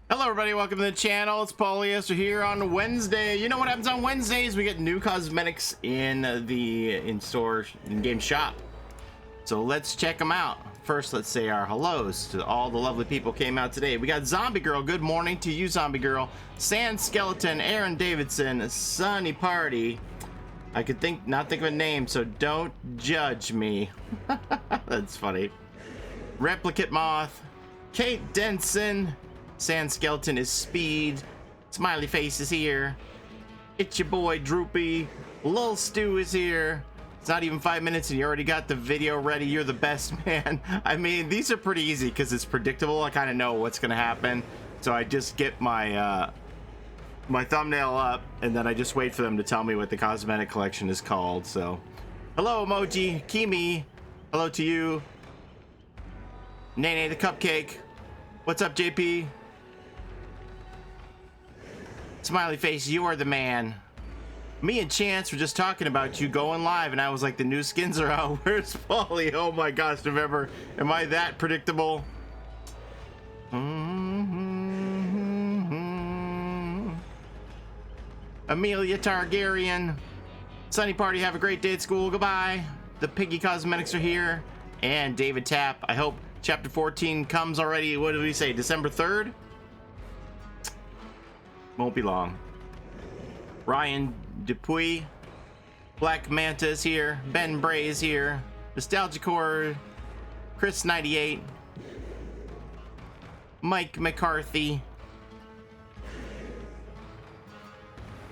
Hello everybody, welcome to the channel. It's Paulie, Esther here on Wednesday. You know what happens on Wednesdays? We get new cosmetics in the in-store, in-game shop. So let's check them out. First, let's say our hellos to all the lovely people who came out today. We got Zombie Girl, good morning to you, Zombie Girl. Sand Skeleton, Aaron Davidson, Sunny Party. I could not think of a name, so don't judge me. That's funny. Replicate Moth, Kate Denson, Sand Skeleton is Speed, Smiley Face is here, it's your boy Droopy, Lil Stu is here. It's not even 5 minutes and you already got the video ready. You're the best, man. I mean, these are pretty easy because it's predictable. I kind of know what's gonna happen, so I just get my my thumbnail up and then I just wait for them to tell me what the cosmetic collection is called. So hello Emoji, Kimi, hello to you. Nene the Cupcake, what's up JP? Smiley Face, you are the man. Me and Chance were just talking about you going live and I was like, the new skins are out. Where's Paulie? Oh my gosh, November, am I that predictable? Amelia Targaryen, Sunny Party, have a great day at school, goodbye. The Piggy Cosmetics are here, and David Tapp. I hope chapter 14 comes already. What did we say, December 3rd? Won't be long. Ryan Dupuy, Black Manta is here, Ben Bray is here, Nostalgia Core, Chris 98, Mike McCarthy.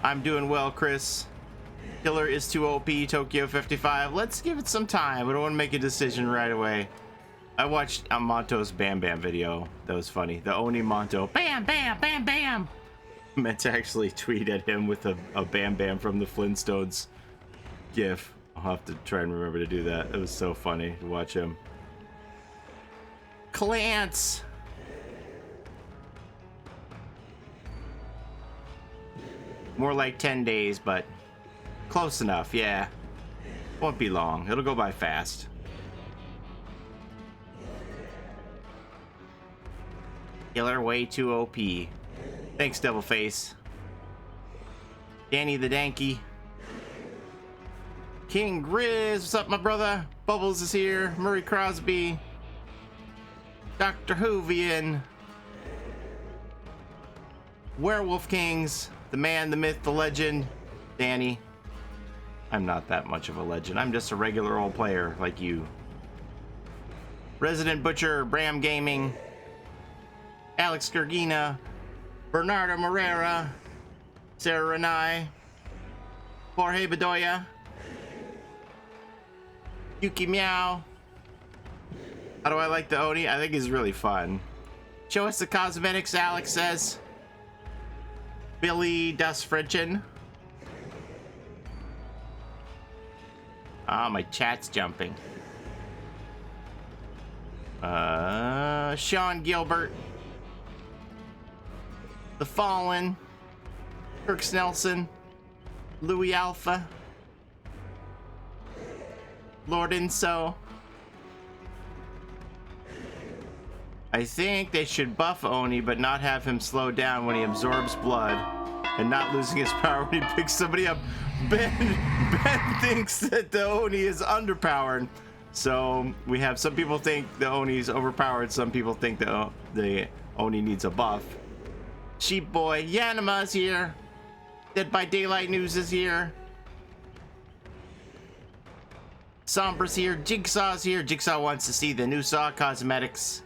I'm doing well, Chris. Killer is too OP, Tokyo 55. Let's give it some time. I don't want to make a decision right away. I watched Monto's Bam Bam video. That was funny. The Oni Monto. Bam, bam, bam, bam. Meant to actually tweet at him with a Bam Bam from the Flintstones gif. I'll have to try and remember to do that. It was so funny to watch him. Clance. More like 10 days, but close enough, yeah. Won't be long. It'll go by fast. Killer way too OP. Thanks, Devilface. Danny the Danky. King Grizz, what's up, my brother? Bubbles is here. Murray Crosby. Dr. Hoovian. Werewolf Kings. The man, the myth, the legend. Danny. I'm not that much of a legend. I'm just a regular old player like you. Resident Butcher, Bram Gaming. Alex Gergina. Bernardo Morera. Sarah Renai. Jorge Bedoya. Yuki Meow. How do I like the Oni? I think he's really fun. Show us the cosmetics, Alex says. Billy Dustfridgen. Ah, my chat's jumping. Sean Gilbert. The Fallen. Kirk Snelson. Louis Alpha. Lord Inso. I think they should buff Oni, but not have him slow down when he absorbs blood and not losing his power when he picks somebody up. Ben thinks that the Oni is underpowered. So we have some people think the Oni is overpowered. Some people think the Oni needs a buff. Sheep Boy, Yanima's here. Dead by Daylight News is here. Sombra's here. Jigsaw's here. Jigsaw wants to see the new Saw cosmetics.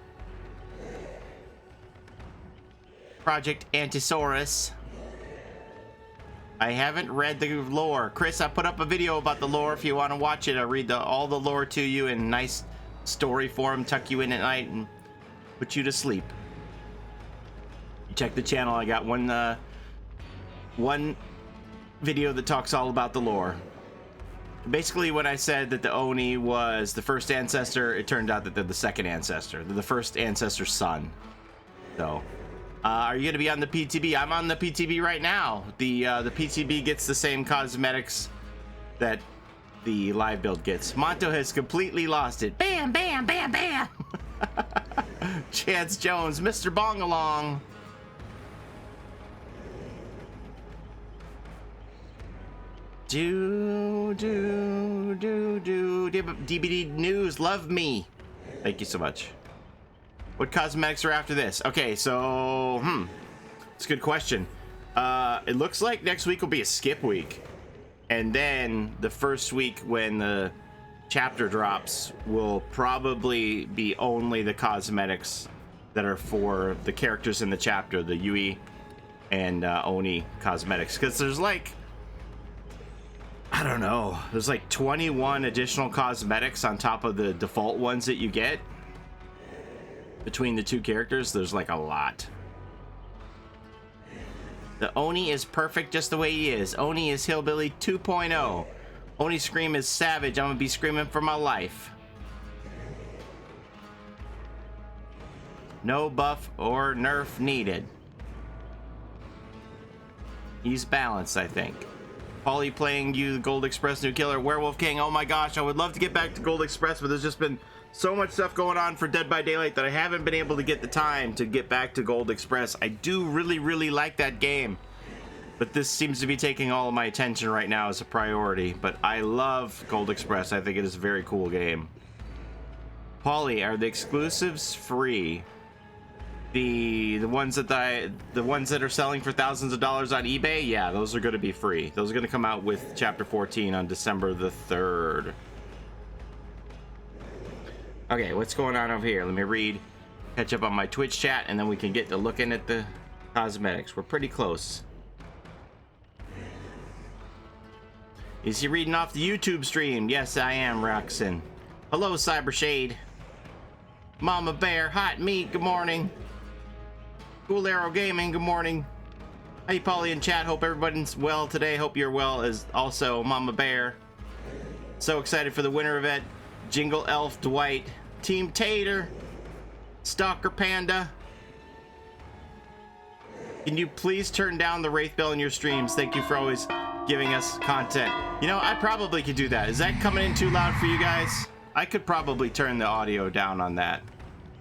Project Antisaurus. I haven't read the lore. Chris, I put up a video about the lore if you want to watch it. I read all the lore to you in nice story form, tuck you in at night and put you to sleep. You check the channel. I got one video that talks all about the lore. Basically, when I said that the Oni was the first ancestor, it turned out that they're the second ancestor. They're the first ancestor's son. So, are you going to be on the PTB? I'm on the PTB right now. The PTB gets the same cosmetics that the live build gets. Monto has completely lost it. Bam, bam, bam, bam. Chance Jones, Mr. Bongalong. DBD News, love me. Thank you so much. What cosmetics are after this? Okay, so it's a good question. It looks like next week will be a skip week, and then the first week when the chapter drops will probably be only the cosmetics that are for the characters in the chapter, the Yui and Oni cosmetics, because there's like, I don't know, there's like 21 additional cosmetics on top of the default ones that you get. Between the two characters, there's like a lot. The Oni is perfect just the way he is. Oni is Hillbilly 2.0. Oni Scream is savage. I'm gonna be screaming for my life. No buff or nerf needed. He's balanced, I think. Paulie playing you, the Gold Express new killer, Werewolf King. Oh my gosh, I would love to get back to Gold Express, but there's just been so much stuff going on for Dead by Daylight that I haven't been able to get the time to get back to Gold Express. I do really like that game, but this seems to be taking all of my attention right now as a priority. But I love Gold Express. I think it is a very cool game. Paulie, are the exclusives free? The ones that are selling for thousands of dollars on eBay, yeah, those are going to be free. Those are going to come out with Chapter 14 on December the 3rd. Okay, what's going on over here? Let me read, catch up on my Twitch chat, and then we can get to looking at the cosmetics. We're pretty close. Is he reading off the YouTube stream? Yes, I am, Roxanne. Hello, Cybershade. Mama Bear, Hot Meat, good morning. Cool Arrow Gaming, good morning. Hey, Paulie in chat, hope everybody's well today. Hope you're well as also Mama Bear. So excited for the winter event. Jingle Elf Dwight. Team Tater. Stalker Panda. Can you please turn down the Wraith Bell in your streams? Thank you for always giving us content. You know, I probably could do that. Is that coming in too loud for you guys? I could probably turn the audio down on that.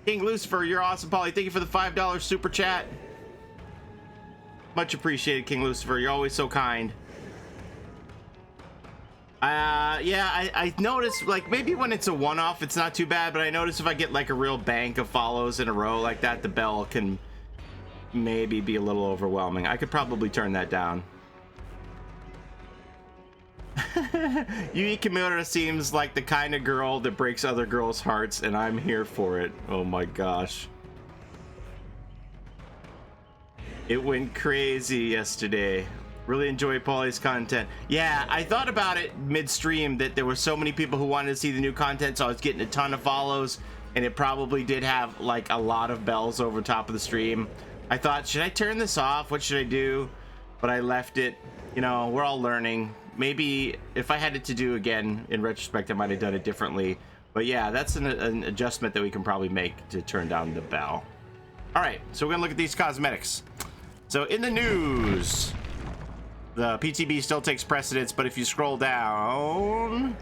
King Lucifer, you're awesome, Paulie. Thank you for the $5 super chat. Much appreciated, King Lucifer. You're always so kind. Yeah, I noticed, like, maybe when it's a one-off, it's not too bad, but I notice if I get, like, a real bank of follows in a row like that, the bell can maybe be a little overwhelming. I could probably turn that down. Yui Kimura seems like the kind of girl that breaks other girls' hearts, and I'm here for it. Oh my gosh. It went crazy yesterday. Really enjoy Paulie's content. Yeah, I thought about it midstream that there were so many people who wanted to see the new content, so I was getting a ton of follows, and it probably did have like a lot of bells over top of the stream. I thought, should I turn this off? What should I do? But I left it. You know, we're all learning. Maybe if I had it to do again, in retrospect, I might have done it differently. But yeah, that's an adjustment that we can probably make to turn down the bell. All right, so we're gonna look at these cosmetics. So in the news, the PTB still takes precedence, but if you scroll down,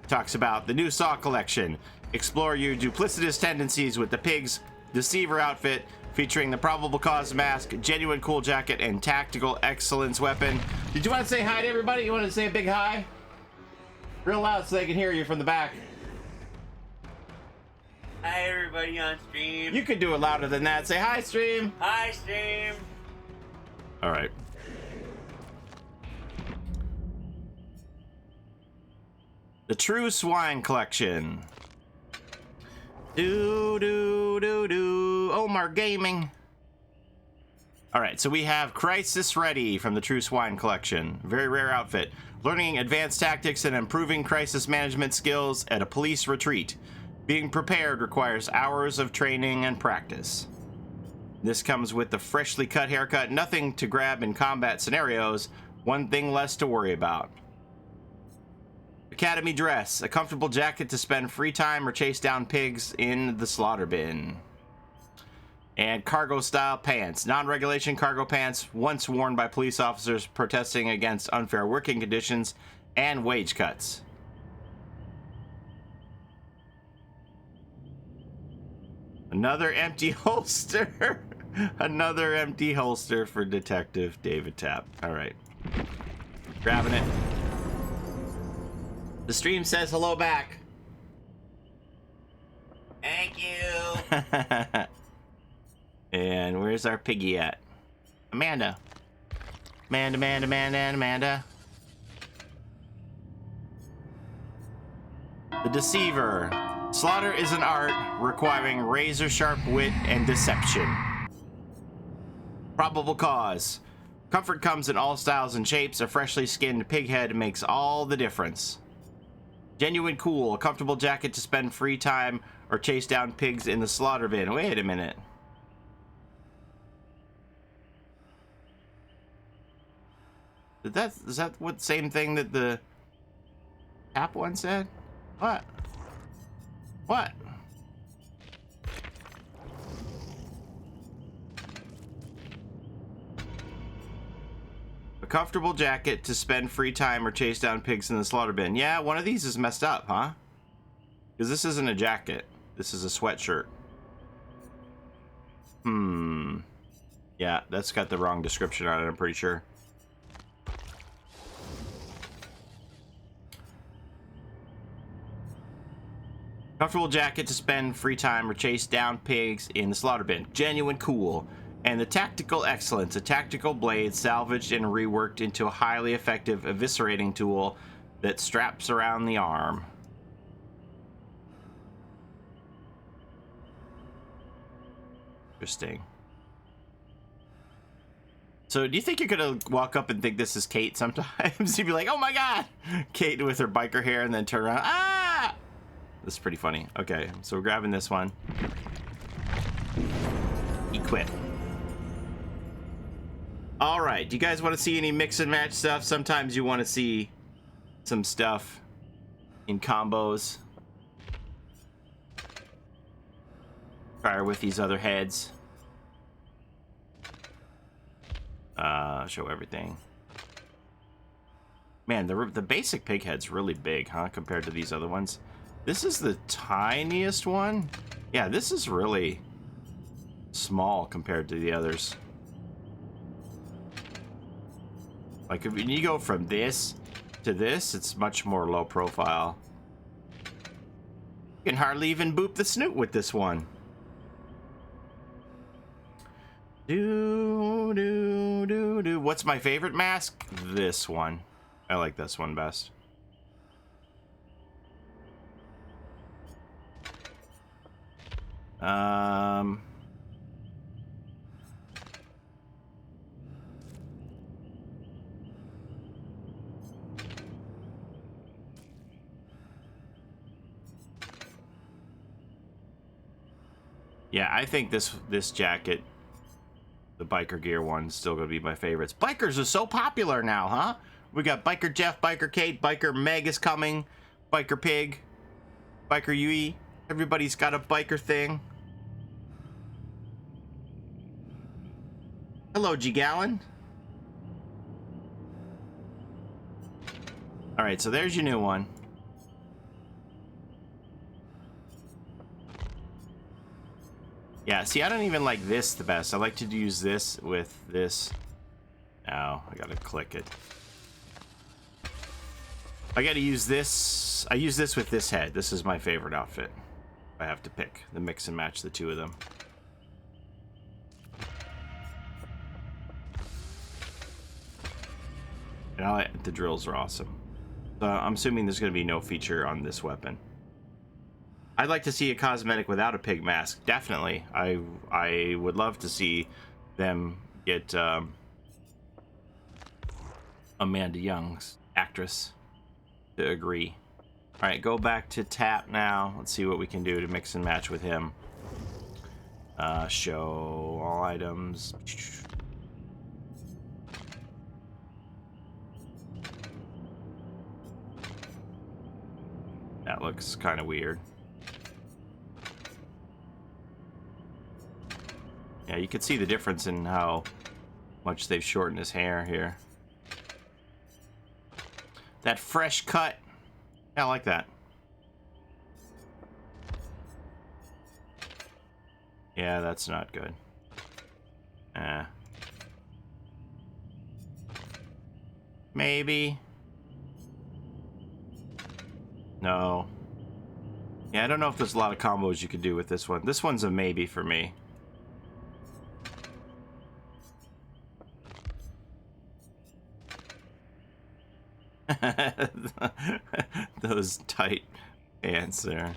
it talks about the new Saw collection. Explore your duplicitous tendencies with the Pig's Deceiver outfit, featuring the probable cause mask, genuine cool jacket, and tactical excellence weapon. Did you want to say hi to everybody? You want to say a big hi? Real loud so they can hear you from the back. Hi everybody on stream. You could do it louder than that. Say hi, stream. Hi stream. All right. The True Swine collection. Omar Gaming. All right, so we have Crisis Ready from the True Swine collection. Very rare outfit. Learning advanced tactics and improving crisis management skills at a police retreat. Being prepared requires hours of training and practice. This comes with the freshly cut haircut. Nothing to grab in combat scenarios. One thing less to worry about. Academy dress, a comfortable jacket to spend free time or chase down pigs in the slaughter bin. And cargo style pants, non-regulation cargo pants once worn by police officers protesting against unfair working conditions and wage cuts. Another empty holster. Another empty holster for Detective David Tapp. All right, grabbing it. The stream says hello back. Thank you. And where's our piggy at? Amanda. Amanda. The Deceiver. Slaughter is an art requiring razor-sharp wit and deception. Probable cause. Comfort comes in all styles and shapes. A freshly skinned pig head makes all the difference. Genuine cool, a comfortable jacket to spend free time or chase down pigs in the slaughter bin. Wait a minute. Is that what same thing that the Tapp one said? What? What? A comfortable jacket to spend free time or chase down pigs in the slaughter bin. Yeah, one of these is messed up, huh? Because this isn't a jacket. This is a sweatshirt. Yeah, that's got the wrong description on it, I'm pretty sure. Comfortable jacket to spend free time or chase down pigs in the slaughter bin. Genuine cool. And the Tactical Excellence, a tactical blade salvaged and reworked into a highly effective eviscerating tool that straps around the arm. Interesting. So do you think you're gonna walk up and think this is Kate sometimes? You'd be like, oh my god! Kate with her biker hair, and then turn around. Ah! This is pretty funny. Okay, so we're grabbing this one. Equip. All right, do you guys want to see any mix and match stuff? Sometimes you want to see some stuff in combos. Fire with these other heads. Show everything. Man, the basic pig head's really big, huh? Compared to these other ones. This is the tiniest one. Yeah, this is really small compared to the others. Like, when you go from this to this, it's much more low profile. You can hardly even boop the snoot with this one. What's my favorite mask? This one. I like this one best. Yeah, I think this jacket, the biker gear one's still gonna be my favorites. Bikers are so popular now, huh? We got Biker Jeff, Biker Kate, Biker Meg is coming, Biker Pig, Biker Yui. Everybody's got a biker thing. Hello, G Gallon. All right, so there's your new one. Yeah, see, I don't even like this the best. I like to use this with this. Now, I gotta click it. I gotta use this. I use this with this head. This is my favorite outfit. I have to pick the mix and match the two of them. And the drills are awesome. I'm assuming there's gonna be no feature on this weapon. I'd like to see a cosmetic without a pig mask. Definitely. I would love to see them get Amanda Young's actress to agree. All right, go back to Tapp now. Let's see what we can do to mix and match with him. Show all items. That looks kind of weird. Yeah, you can see the difference in how much they've shortened his hair here. That fresh cut. Yeah, I like that. Yeah, that's not good. Maybe. No. Yeah, I don't know if there's a lot of combos you could do with this one. This one's a maybe for me. Those tight pants there.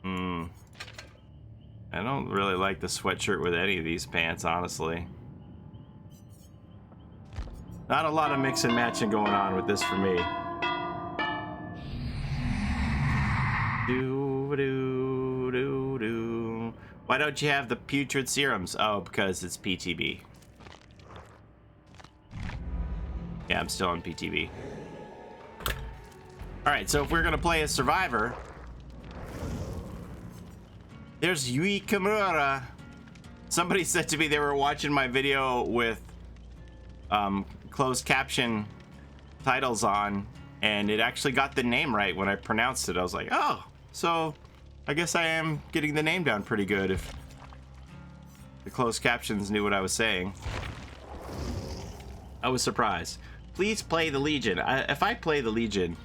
I don't really like the sweatshirt with any of these pants, honestly. Not a lot of mix and matching going on with this for me. Why don't you have the putrid serums? Oh, because it's PTB. Yeah, I'm still on PTB. Alright, so if we're gonna play as Survivor, there's Yui Kimura. Somebody said to me they were watching my video with closed caption titles on, and it actually got the name right when I pronounced it. I was like, oh, so I guess I am getting the name down pretty good if the closed captions knew what I was saying. I was surprised. Please play the Legion. If I play the Legion,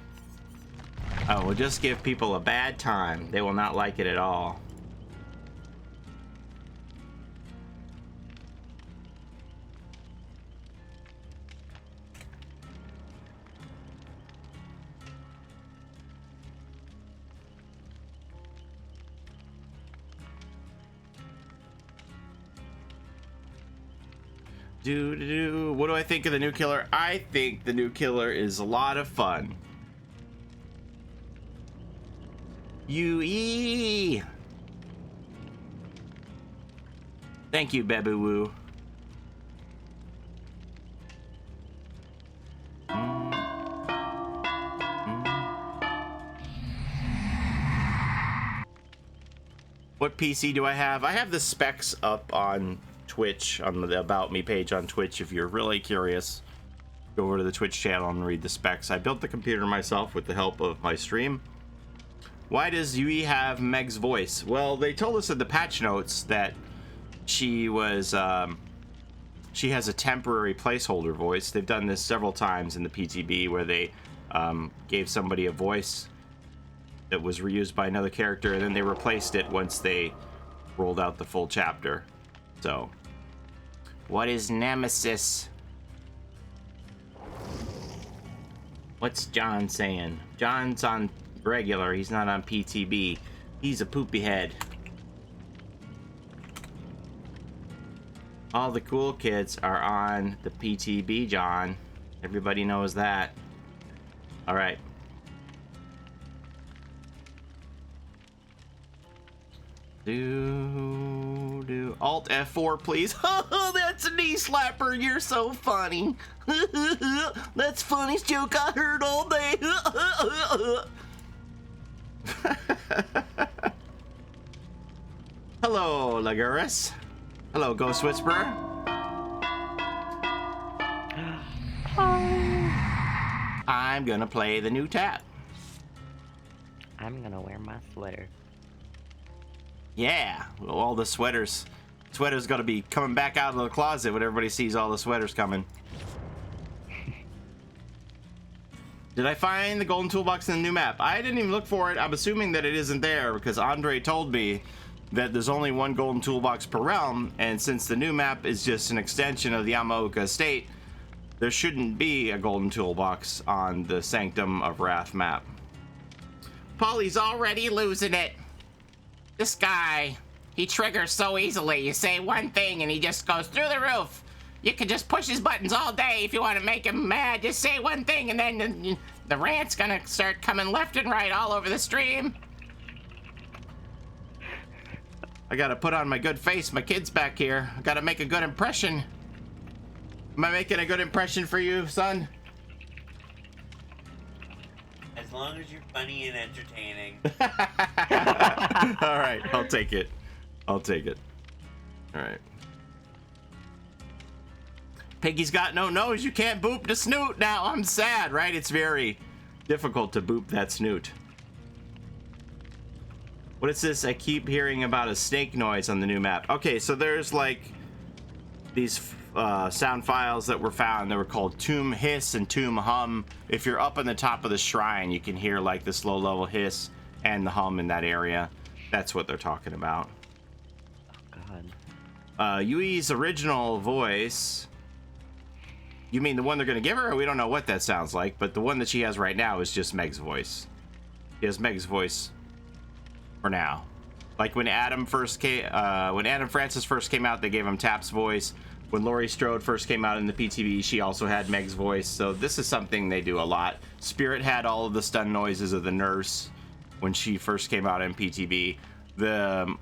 I will just give people a bad time. They will not like it at all. What do I think of the new killer? I think the new killer is a lot of fun. Yui! Thank you, Babu Woo. What PC do I have? I have the specs up on Twitch, on the About Me page on Twitch. If you're really curious, go over to the Twitch channel and read the specs. I built the computer myself with the help of my stream. Why does Yui have Meg's voice? Well, they told us in the patch notes that she was, she has a temporary placeholder voice. They've done this several times in the PTB where they gave somebody a voice that was reused by another character, and then they replaced it once they rolled out the full chapter. So, what is Nemesis? What's John saying? John's on regular, he's not on PTB. He's a poopy head. All the cool kids are on the PTB, John. Everybody knows that. Alright. Alt F4, please. Oh, that's a knee slapper. You're so funny. That's the funniest joke I heard all day. Hello, Laguris. Hello, Ghost Whisperer. I'm gonna play the new Tapp. I'm gonna wear my sweater. Yeah, well, all the sweaters. Sweaters gonna be coming back out of the closet when everybody sees all the sweaters coming. Did I find the golden toolbox in the new map? I didn't even look for it. I'm assuming that it isn't there because Andre told me that there's only one golden toolbox per realm, and since the new map is just an extension of the Yamaoka estate, there shouldn't be a golden toolbox on the Sanctum of Wrath map. Paulie's already losing it. This guy, he triggers so easily. You say one thing and he just goes through the roof. You can just push his buttons all day if you want to make him mad. Just say one thing and then the rant's gonna start coming left and right all over the stream. I gotta put on my good face. My kid's back here. I gotta make a good impression. Am I making a good impression for you, son? As long as you're funny and entertaining. All right, I'll take it. I'll take it. All right. Piggy's got no nose. You can't boop the snoot now. I'm sad, right? It's very difficult to boop that snoot. What is this? I keep hearing about a snake noise on the new map. Okay, so there's like these sound files that were found that were called Tomb Hiss and Tomb Hum. If you're up on the top of the shrine, you can hear like this low level hiss and the hum in that area. That's what they're talking about. Oh god. Yui's original voice. You mean the one they're gonna give her? We don't know what that sounds like, but the one that she has right now is just Meg's voice. She has Meg's voice for now. Like when Adam first came, when Adam Francis first came out, they gave him Tapp's voice. When Laurie Strode first came out in the PTB, she also had Meg's voice. So this is something they do a lot. Spirit had all of the stun noises of the nurse when she first came out in PTB. The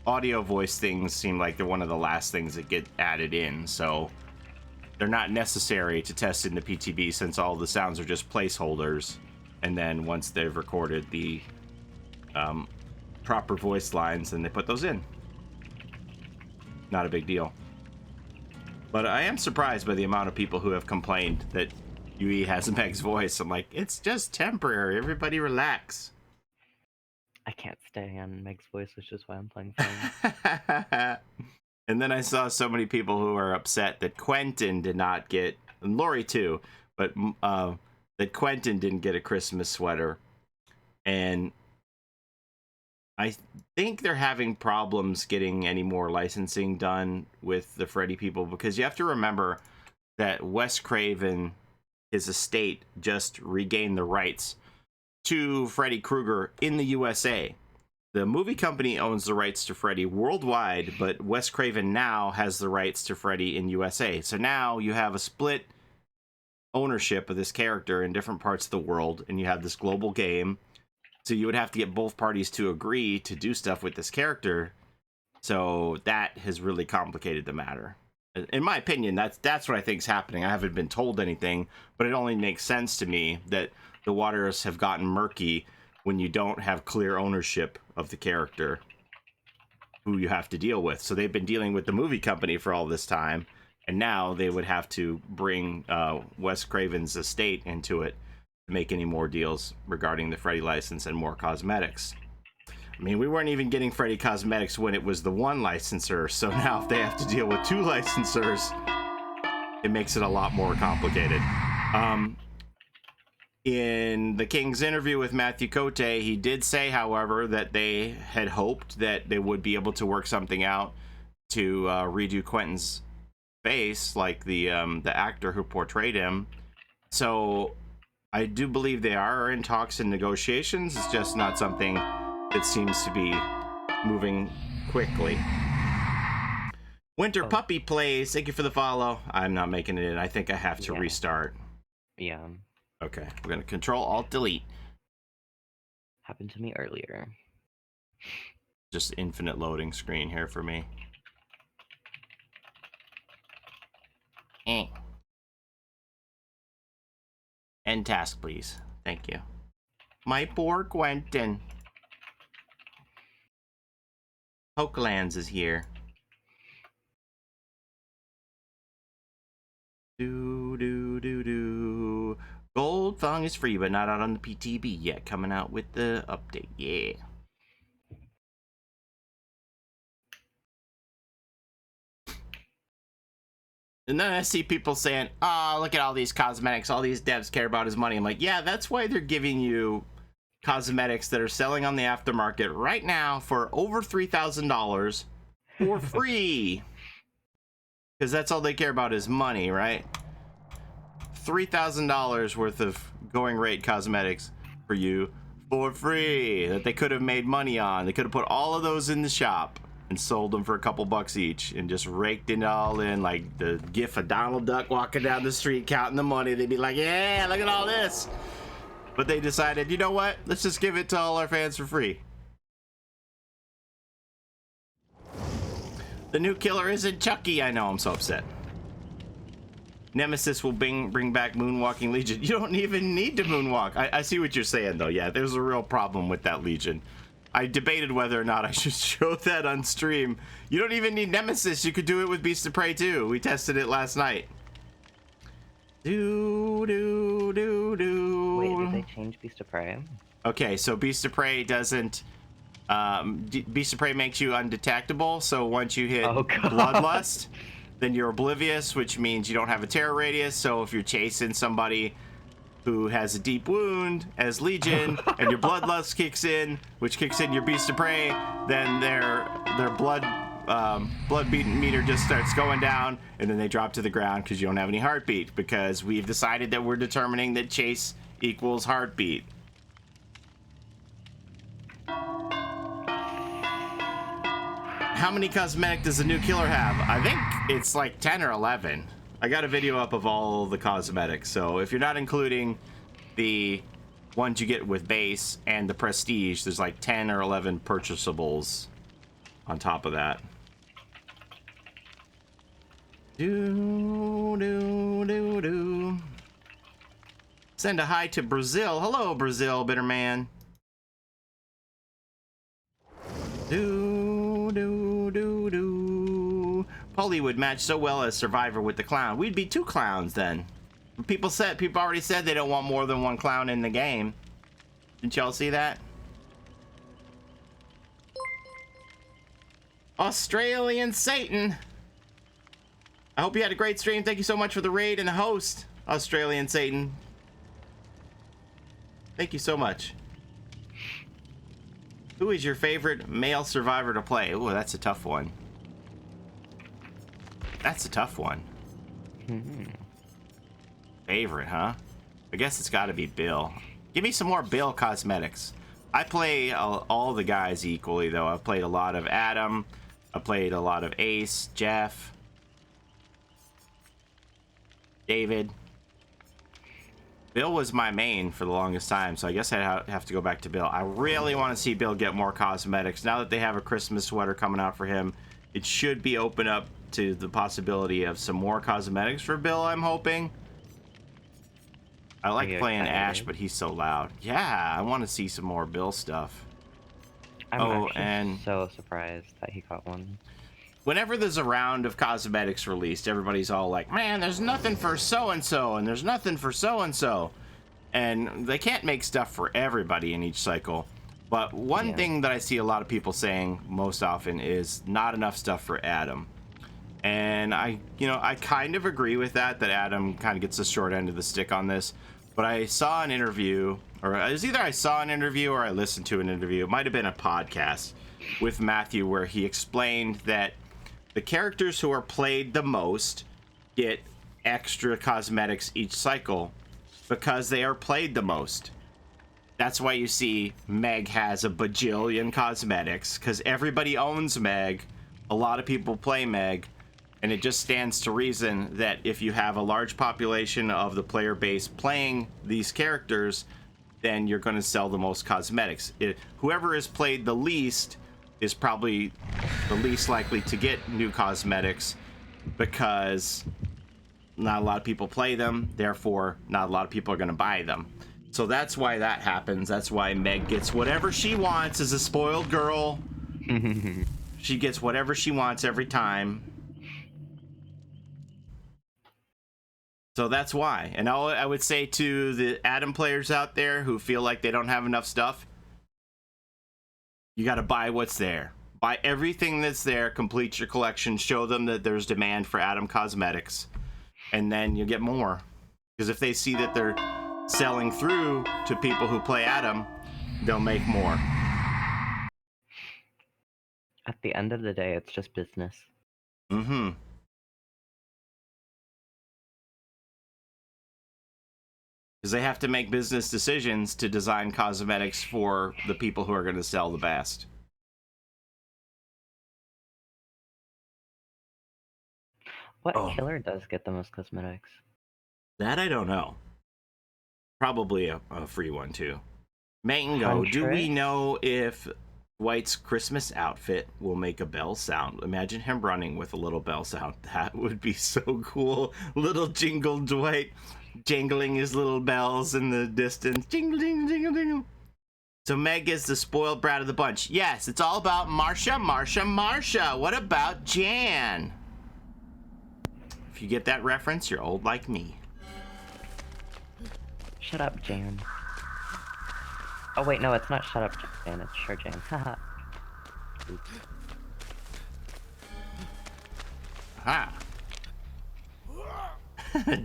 audio voice things seem like they're one of the last things that get added in. So they're not necessary to test in the PTB since all the sounds are just placeholders. And then once they've recorded the proper voice lines, then they put those in. Not a big deal. But I am surprised by the amount of people who have complained that Yui has Meg's voice. I'm like, it's just temporary. Everybody relax. I can't stay on Meg's voice, which is why I'm playing phone. And then I saw so many people who are upset that Quentin did not get, and Lori too, but that Quentin didn't get a Christmas sweater. And I think they're having problems getting any more licensing done with the Freddy people, because you have to remember that Wes Craven, his estate, just regained the rights to Freddy Krueger in the USA. The movie company owns the rights to Freddy worldwide, but Wes Craven now has the rights to Freddy in USA. So now you have a split ownership of this character in different parts of the world, and you have this global game. So you would have to get both parties to agree to do stuff with this character. So that has really complicated the matter. In my opinion, that's what I think is happening. I haven't been told anything, but it only makes sense to me that the waters have gotten murky when you don't have clear ownership of the character. who you have to deal with. So they've been dealing with the movie company for all this time, and now they would have to bring Wes Craven's estate into it to make any more deals regarding the Freddy license and more cosmetics. I mean, we weren't even getting Freddy cosmetics when it was the one licensor, so now if they have to deal with two licensors, it makes it a lot more complicated. In the King's interview with Matthew Cote, he did say, however, that they had hoped that they would be able to work something out to redo Quentin's face, like the actor who portrayed him. So I do believe they are in talks and negotiations. It's just not something that seems to be moving quickly. Winter Puppy Plays, thank you for the follow. I'm not making it in. I think I have to restart. Yeah. Okay, we're gonna Control Alt Delete. Happened to me earlier. Just infinite loading screen here for me. End task, please. Thank you. My poor Quentin. Hokelands is here. Do. Gold Thong is free, but not out on the PTB yet. Coming out with the update. Yeah. And then I see people saying, oh, look at all these cosmetics. All these devs care about is money. I'm like, yeah, that's why they're giving you cosmetics that are selling on the aftermarket right now for over $3,000 for free. Because that's all they care about is money, right? $3,000 worth of going rate cosmetics for you for free that they could have made money on. They could have put all of those in the shop and sold them for a couple bucks each and just raked it all in like the gif of Donald Duck walking down the street counting the money. They'd be like, yeah, look at all this. But they decided, you know what? Let's just give it to all our fans for free. The new killer isn't Chucky. I know, I'm so upset. Nemesis will bring back Moonwalking Legion. You don't even need to moonwalk. I see what you're saying, though. Yeah, there's a real problem with that Legion. I debated whether or not I should show that on stream. You don't even need Nemesis. You could do it with Beast of Prey, too. We tested it last night. Wait, did they change Beast of Prey? Okay, so Beast of Prey doesn't... Beast of Prey makes you undetectable, so once you hit Bloodlust, then you're oblivious, which means you don't have a terror radius. So if you're chasing somebody who has a deep wound as Legion and your Bloodlust kicks in, which kicks in your Beast of Prey, then their blood beat meter just starts going down, and then they drop to the ground because you don't have any heartbeat, because we've decided that we're determining that chase equals heartbeat. How many cosmetic does the new killer have? I think it's like 10 or 11. I got a video up of all the cosmetics, so if you're not including the ones you get with base and the prestige, there's like 10 or 11 purchasables on top of that. Send a hi to Brazil. Hello, Brazil, bitter man. Paulie would match so well as Survivor with the clown. We'd be two clowns then. People already said they don't want more than one clown in the game. Didn't y'all see that? Australian Satan. I hope you had a great stream. Thank you so much for the raid and the host, Australian Satan. Thank you so much. Who is your favorite male survivor to play? Ooh, that's a tough one. That's a tough one. Favorite, huh? I guess it's got to be Bill. Give me some more Bill cosmetics. I play all the guys equally, though. I've played a lot of Adam. I played a lot of Ace, Jeff, David. Bill was my main for the longest time, so I guess I have to go back to Bill. I really want to see Bill get more cosmetics. Now that they have a Christmas sweater coming out for him, it should be open up to the possibility of some more cosmetics for Bill, I'm hoping. I like playing Ash, but he's so loud. Yeah, I want to see some more Bill stuff. I'm Oh, actually and so surprised that he got one. whenever there's a round of cosmetics released, everybody's all like, man, there's nothing for so-and-so, and there's nothing for so-and-so. And they can't make stuff for everybody in each cycle. But one thing that I see a lot of people saying most often is not enough stuff for Adam. And I kind of agree with that Adam kind of gets the short end of the stick on this. But I saw an interview, or it was either I saw an interview or I listened to an interview. It might have been a podcast with Matthew where he explained that the characters who are played the most get extra cosmetics each cycle because they are played the most. That's why you see Meg has a bajillion cosmetics, because everybody owns Meg. A lot of people play Meg, and it just stands to reason that if you have a large population of the player base playing these characters, then you're going to sell the most cosmetics. Whoever is played the least is probably the least likely to get new cosmetics, because not a lot of people play them, therefore not a lot of people are going to buy them. So that's why that happens. That's why Meg gets whatever she wants as a spoiled girl. She gets whatever she wants every time. So that's why. And all I would say to the Adam players out there who feel like they don't have enough stuff, you got to buy what's there. Buy everything that's there, complete your collection, show them that there's demand for Adam cosmetics, and then you get more. Because if they see that they're selling through to people who play Adam, they'll make more. At the end of the day, it's just business. Mm-hmm. Because they have to make business decisions to design cosmetics for the people who are going to sell the best. What killer does get the most cosmetics? That I don't know. Probably a free one, too. Mango, do we know if Dwight's Christmas outfit will make a bell sound? Imagine him running with a little bell sound. That would be so cool. Little jingle Dwight jangling his little bells in the distance. Jingle, jingle, jingle, jingle. So Meg is the spoiled brat of the bunch. Yes, it's all about Marsha, Marsha, Marsha. What about Jan? If you get that reference, you're old like me. Shut up, Jan. Oh wait, no, it's not shut up, Jan. It's sure Jan. Haha. Ha.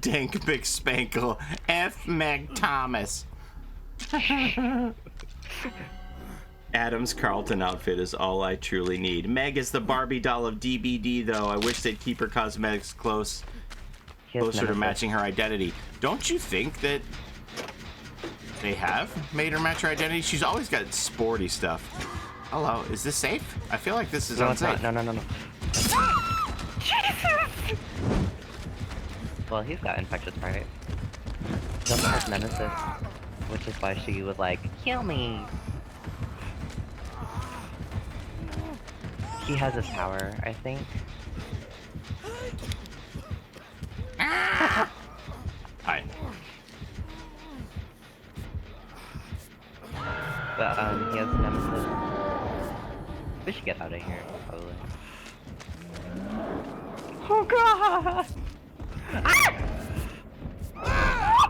Dank McSpankle. F. Meg Thomas. Adam's Carlton outfit is all I truly need. Meg is the Barbie doll of DBD, though. I wish they'd keep her cosmetics closer to matching her identity. Don't you think that they have made her match her identity? She's always got sporty stuff. Hello, is this safe? I feel like this is unsafe. No. Jesus! Well, he's got infectious, right? He also has Nemesis, which is why she was like, kill me! He has his power, I think. Hi. But, he has Nemesis. We should get out of here, probably. Oh god!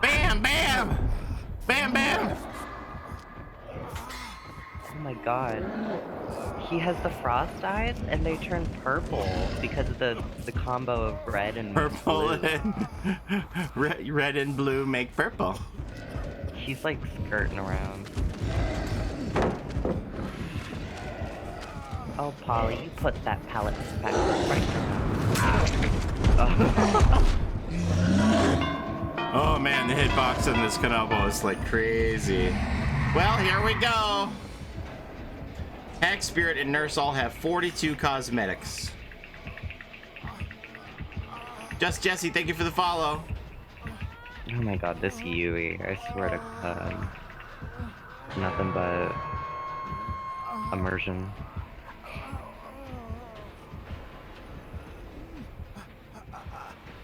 Bam, bam! Bam, bam! Oh my god. He has the frost eyes, and they turn purple because of the combo of red and purple blue. And red and blue make purple. He's like skirting around. Oh, Paulie, you put that pallet back right now. Oh man, the hitbox on this Kanobo is like crazy. Well, here we go. Hex, Spirit, and Nurse all have 42 cosmetics. Just Jesse, thank you for the follow. Oh my god, this Yui, I swear to god. Nothing but immersion.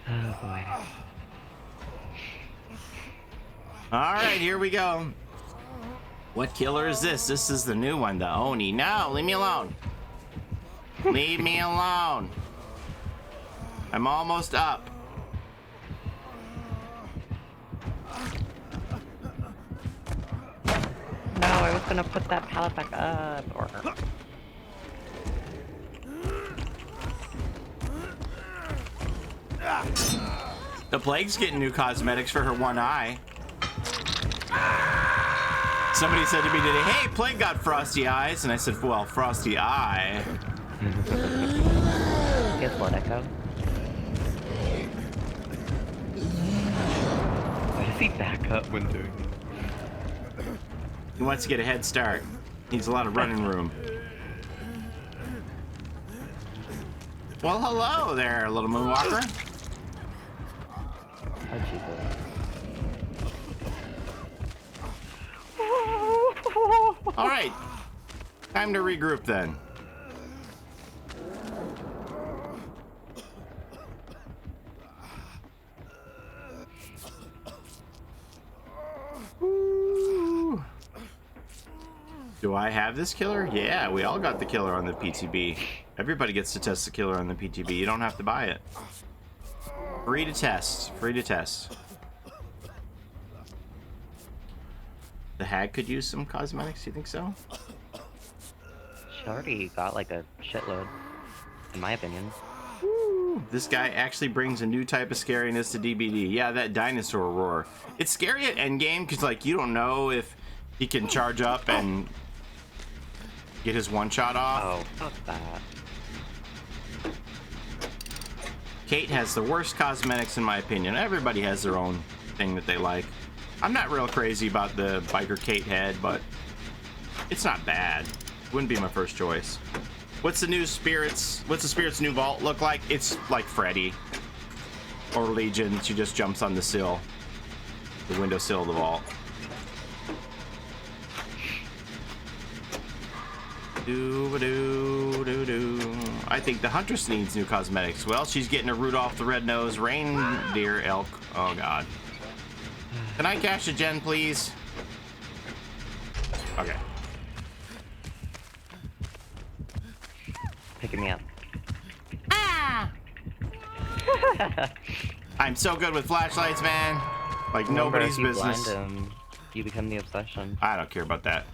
Oh boy. Alright, here we go. What killer is this? This is the new one, the Oni. No, leave me alone. Leave me alone. I'm almost up. No, I was gonna put that pallet back up. Or... The Plague's getting new cosmetics for her one eye. Somebody said to me today, hey, Plague got frosty eyes. And I said, well, frosty eye. Guess what, Echo? Why does he back up when doing it? He wants to get a head start. Needs a lot of running room. Well, hello there, little moonwalker. How'd you do it? All right, time to regroup then. Ooh. Do I have this killer? Yeah, we all got the killer on the PTB. Everybody gets to test the killer on the PTB. You don't have to buy it. Free to test. Free to test. The hag could use some cosmetics, you think so? She already got like a shitload, in my opinion. Woo. This guy actually brings a new type of scariness to DBD. Yeah, that dinosaur roar. It's scary at endgame because, like, you don't know if he can charge up and get his one shot off. Oh, fuck that. Kate has the worst cosmetics in my opinion. Everybody has their own thing that they like. I'm not real crazy about the biker Kate head, but it's not bad. Wouldn't be my first choice. What's the new Spirits? What's the Spirits new vault look like? It's like Freddy or Legion. She just jumps on the sill, the windowsill of the vault. Do-ba-do-do-do. I think the Huntress needs new cosmetics. Well, she's getting a Rudolph the Red-Nosed Reindeer Elk. Oh, God. Can I cash a gen, please? Okay. Picking me up. Ah! I'm so good with flashlights, man. Like Remember, nobody's if you business. blind him, you become the obsession. I don't care about that.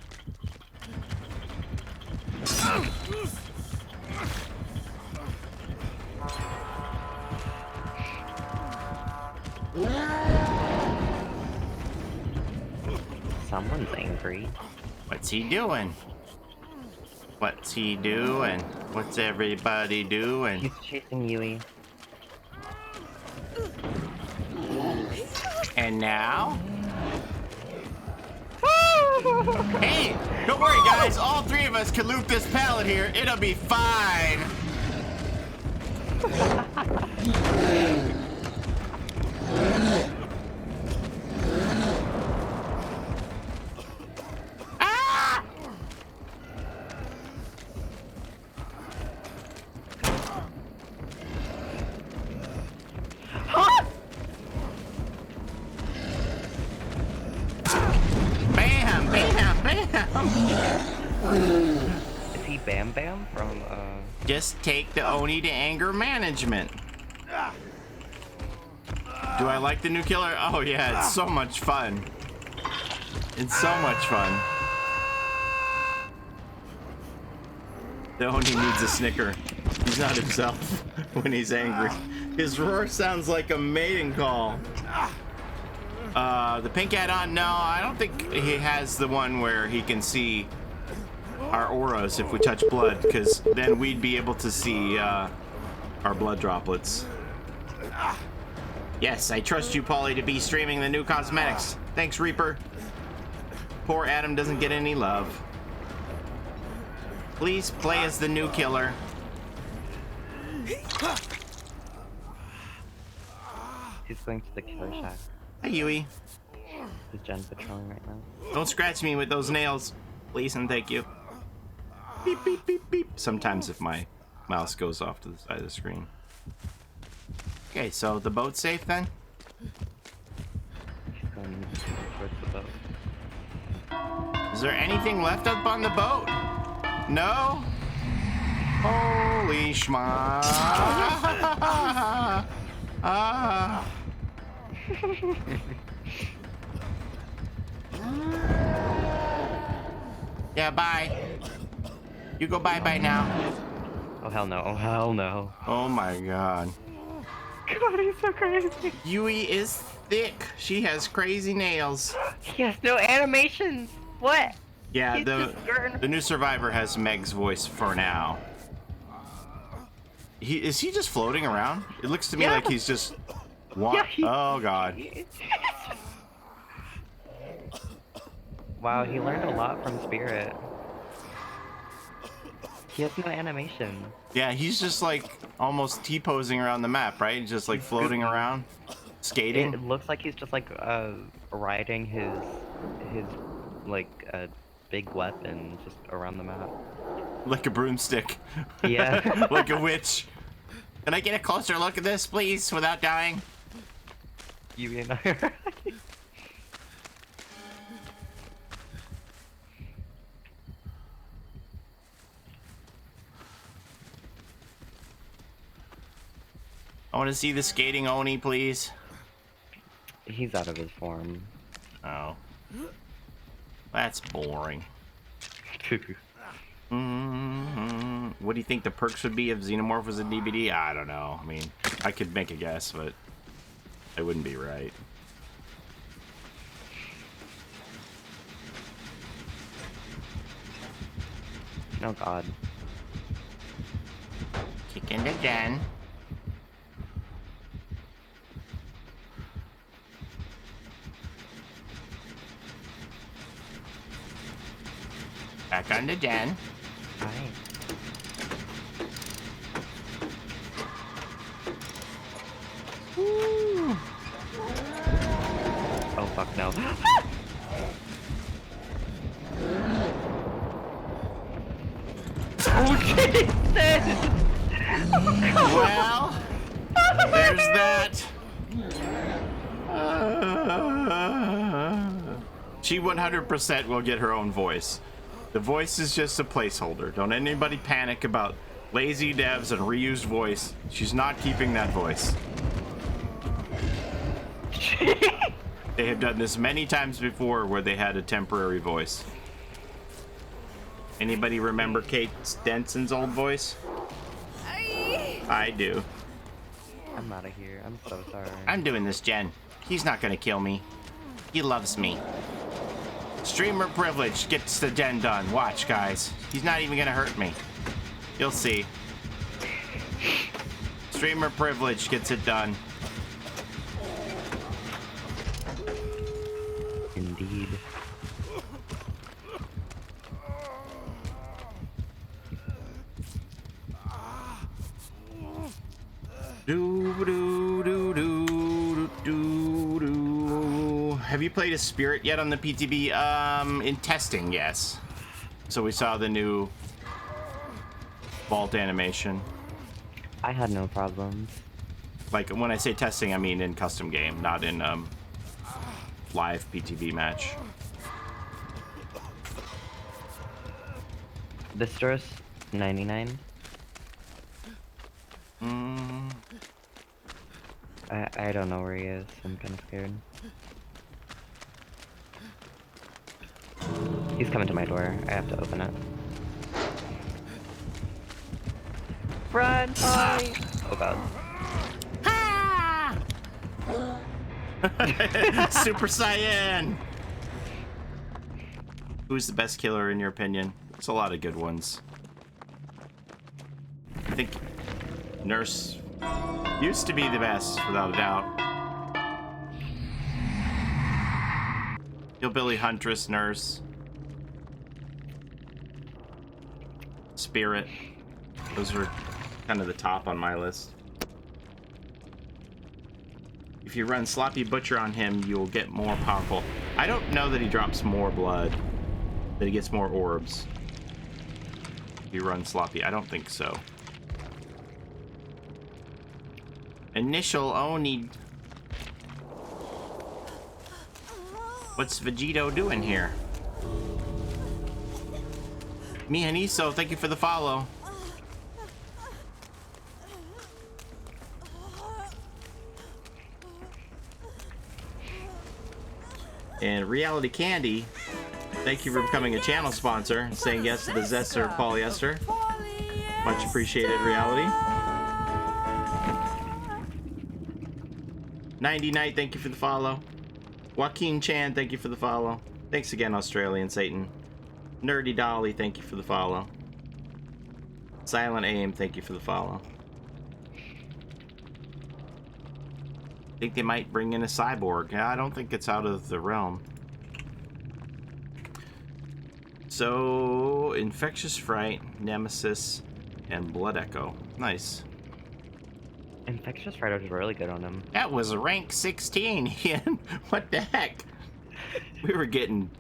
Someone's angry. What's he doing? What's he doing? What's everybody doing? He's chasing Yui. And now? Hey, don't worry guys, all three of us can loot this pallet here. It'll be fine. Ah! Bam, bam, bam. Is he Bam Bam from, Just take the Oni to anger management. Do I like the new killer? Oh yeah, it's so much fun. It's so much fun. The Oni needs a snicker. He's not himself when he's angry. His roar sounds like a mating call. The pink add-on? No, I don't think he has the one where he can see our auras if we touch blood, because then we'd be able to see our blood droplets. Yes, I trust you, Paulie, to be streaming the new cosmetics. Thanks, Reaper. Poor Adam doesn't get any love. Please play as the new killer. he's going to the killer shack. Hi, Yui. He's Gen patrolling right now. Don't scratch me with those nails, please and thank you. Beep, beep, beep, beep. Sometimes if my mouse goes off to the side of the screen. Okay, so the boat's safe then? He's going towards the boat. Is there anything left up on the boat? No? Holy schma. Yeah, bye. You go bye-bye now. Oh, hell no. Oh, hell no. Oh my god. God, he's so crazy. Yui is thick. She has crazy nails. He has no animations. What? Yeah, He's the new survivor has Meg's voice for now. Is he just floating around? It looks to me like he's just oh god. Wow, he learned a lot from Spirit. He has no animation. Yeah, he's just like almost T-posing around the map, right? Just like floating around, skating. It looks like he's just like riding his like big weapon just around the map. Like a broomstick. Yeah. Like a witch. Can I get a closer look at this, please, without dying? Yui and I are... I want to see the skating Oni, please. He's out of his form. Oh. That's boring. What do you think the perks would be if Xenomorph was a DBD? I don't know. I mean, I could make a guess, but it wouldn't be right. Oh god. Kick into Jen. Back onto Jen. Hi. Woo. Oh fuck no. Oh Jesus! Well, there's that. She 100% will get her own voice. The voice is just a placeholder. Don't anybody panic about lazy devs and reused voice. She's not keeping that voice. They have done this many times before where they had a temporary voice. Anybody remember Kate Denson's old voice? I do. I'm out of here. I'm so sorry. I'm doing this, Jen. He's not gonna kill me. He loves me. Streamer privilege gets the Jen done. Watch, guys. He's not even gonna hurt me. You'll see. Streamer privilege gets it done. Indeed. Have you played a Spirit yet on the PTB? In testing, yes. So we saw the new vault animation. I had no problems. Like, when I say testing, I mean in custom game, not in live PTB match. Viscerous 99. I don't know where he is. I'm kind of scared. He's coming to my door. I have to open it. Run, Paulie! Oh god. Super Saiyan! Who's the best killer in your opinion? There's a lot of good ones. I think Nurse used to be the best, without a doubt. Hillbilly Huntress, Nurse. Spirit. Those were kind of the top on my list. If you run Sloppy Butcher on him, you'll get more powerful. I don't know that he drops more blood, that he gets more orbs. If you run Sloppy, I don't think so. Initial Oni. What's Vegito doing here? Mihaniso, thank you for the follow. And Reality Candy, thank you for becoming a channel sponsor and saying yes to the Zester polyester. Much appreciated, Reality. 90 Night, thank you for the follow. Joaquin Chan, thank you for the follow. Thanks again, Australian Satan. Nerdy Dolly, thank you for the follow. Silent Aim, thank you for the follow. Think they might bring in a cyborg. Yeah, I don't think it's out of the realm. So, Infectious Fright, Nemesis, and Blood Echo. Nice. Infectious Fright was really good on him. That was rank 16, Ian. What the heck? We were getting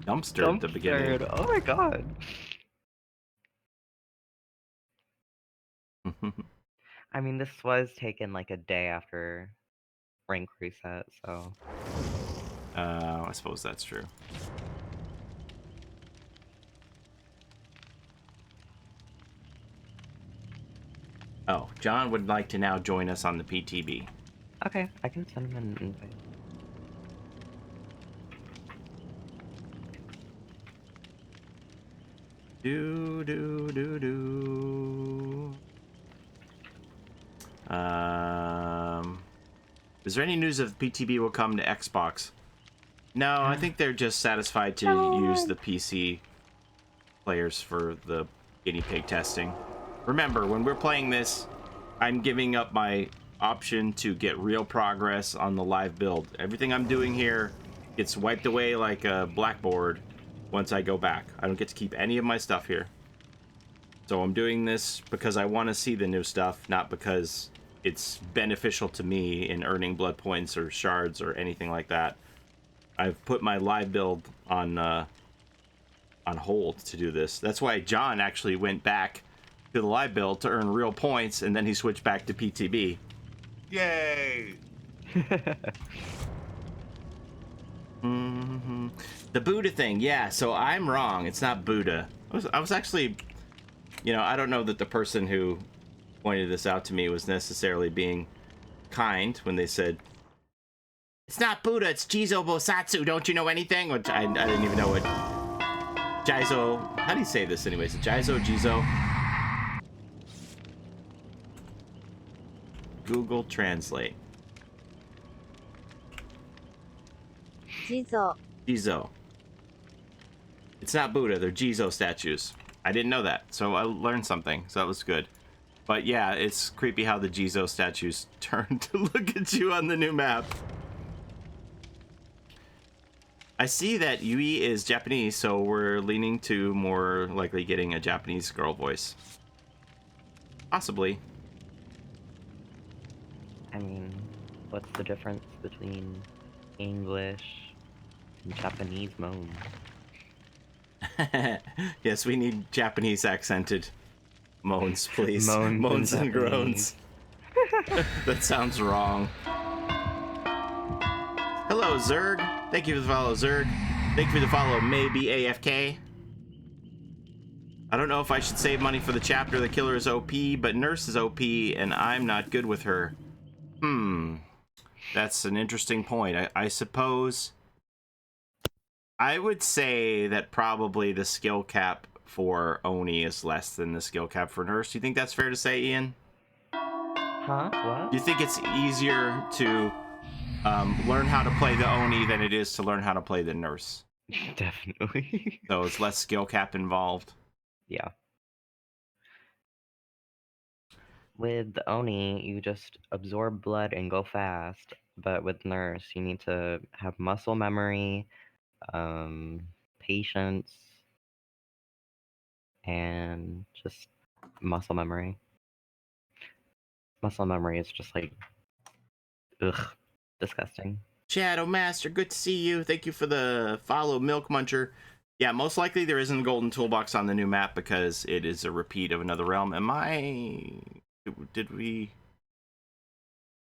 dumpstered at the beginning. Oh my god. I mean, this was taken like a day after rank reset, so... I suppose that's true. Oh, John would like to now join us on the PTB. Okay, I can send him an invite. Is there any news if PTB will come to Xbox? No, I think they're just satisfied to use the PC players for the guinea pig testing. Remember, when we're playing this, I'm giving up my option to get real progress on the live build. Everything I'm doing here gets wiped away like a blackboard once I go back. I don't get to keep any of my stuff here. So I'm doing this because I want to see the new stuff, not because it's beneficial to me in earning blood points or shards or anything like that. I've put my live build on hold to do this. That's why John actually went back to the live build to earn real points, and then he switched back to PTB. Yay! The Buddha thing, yeah. So I'm wrong. It's not Buddha. I was actually, you know, I don't know that the person who pointed this out to me was necessarily being kind when they said, "It's not Buddha, it's Jizo Bosatsu. Don't you know anything?" Which I didn't even know what Jizo. How do you say this, anyways? Jizo, Jizo. Google Translate. Jizo. Jizo. It's not Buddha, they're Jizo statues. I didn't know that, so I learned something, so that was good. But yeah, it's creepy how the Jizo statues turn to look at you on the new map. I see that Yui is Japanese, so we're leaning to more likely getting a Japanese girl voice. Possibly. I mean, what's the difference between English and Japanese moans? Yes, we need Japanese accented moans, please. Moans Moans in and groans. That sounds wrong. Hello, Zerg. Thank you for the follow, Zerg. Thank you for the follow, Maybe AFK. I don't know if I should save money for the chapter. The killer is OP, but Nurse is OP, and I'm not good with her. That's an interesting point. I suppose I would say that probably the skill cap for Oni is less than the skill cap for Nurse. Do you think that's fair to say, Ian? Huh? What? Do you think it's easier to learn how to play the Oni than it is to learn how to play the Nurse? Definitely. So it's less skill cap involved. Yeah. With Oni, you just absorb blood and go fast, but with Nurse, you need to have muscle memory, patience, and just muscle memory. Muscle memory is just like, ugh, disgusting. Shadow Master, good to see you. Thank you for the follow, Milk Muncher. Yeah, most likely there isn't a golden toolbox on the new map because it is a repeat of another realm.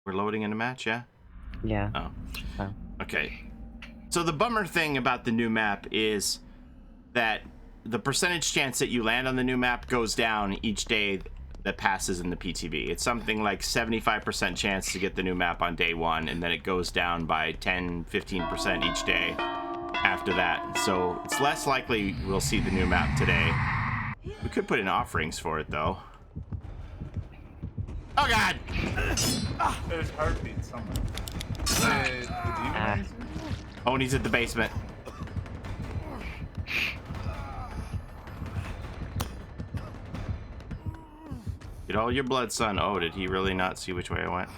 We're loading in a match, yeah? Yeah. Oh. Okay. So the bummer thing about the new map is that the percentage chance that you land on the new map goes down each day that passes in the PTV. It's something like 75% chance to get the new map on day 1, and then it goes down by 10-15% each day after that. So it's less likely we'll see the new map today. We could put in offerings for it though. Oh god! There's heartbeat somewhere. The demonizer? Oni's at the basement. Get all your blood, son. Oh, did he really not see which way I went?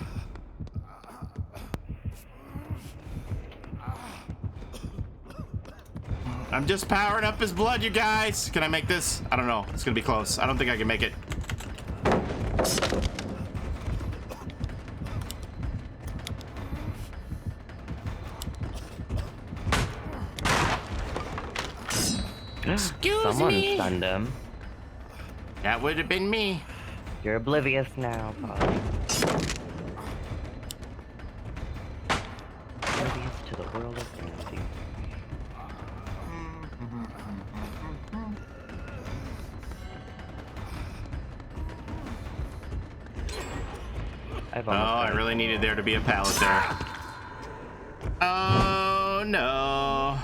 I'm just powering up his blood, you guys. Can I make this? I don't know. It's gonna be close. I don't think I can make it. Excuse Someone me. stunned him. That would have been me. You're oblivious now, Paulie. Oblivious to the world of fantasy. Oh, I really needed there to be a pallet there. Oh no.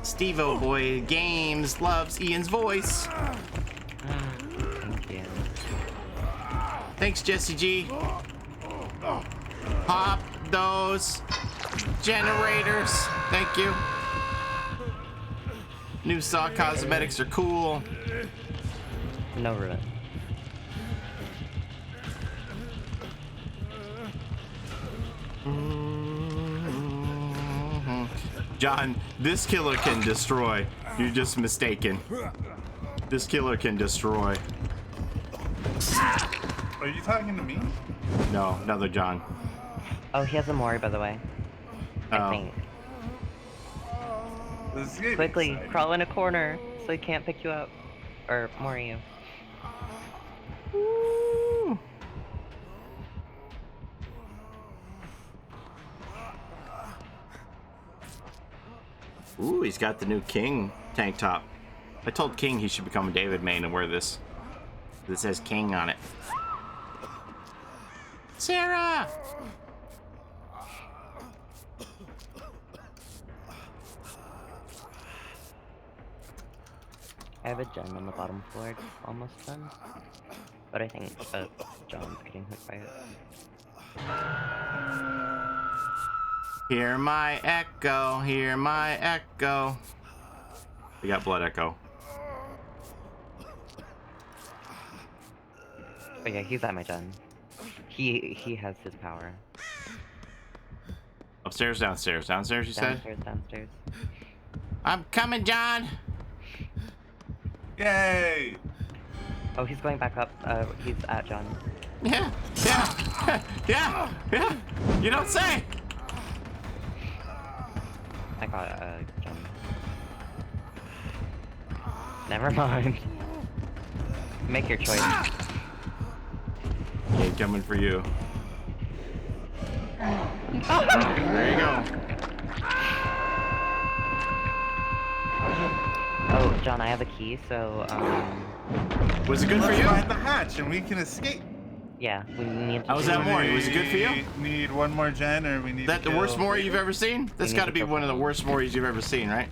Steve-O Boy Games loves Ian's voice. Thank you. Thanks, Jesse G. Pop those generators. Thank you. New Saw cosmetics are cool. No ruin. John, this killer can destroy. You're just mistaken. This killer can destroy. Are you talking to me? No, another John. Oh, he has a Mori, by the way. I Oh. think. This is getting Quickly, exciting. crawl in a corner so he can't pick you up. Or Mori you. Woo. Ooh, he's got the new King tank top. I told King he should become a David main and wear this. It says King on it. Sarah! I have a gen on the bottom floor, it's almost done. But I think John's getting hit by it. Hear my echo, hear my echo. We got blood echo. Oh yeah, he's at my gen. He has his power. Upstairs, downstairs. Downstairs, you said? Downstairs, downstairs. I'm coming, John! Yay! Oh, he's going back up. He's at John. Yeah, yeah, yeah, yeah. You don't say! I got John. Never mind. Make your choice. Okay, coming for you. There you go. Oh, John, I have a key, so Was it good for Let's you? find the hatch and we can escape. yeah, we need to. How was that Mori? Was it good for you? Need one more gen, or we need. That to the worst kill- Mori you've ever seen? That's need got to to be kill one of the someone. worst Moris you've ever seen, right?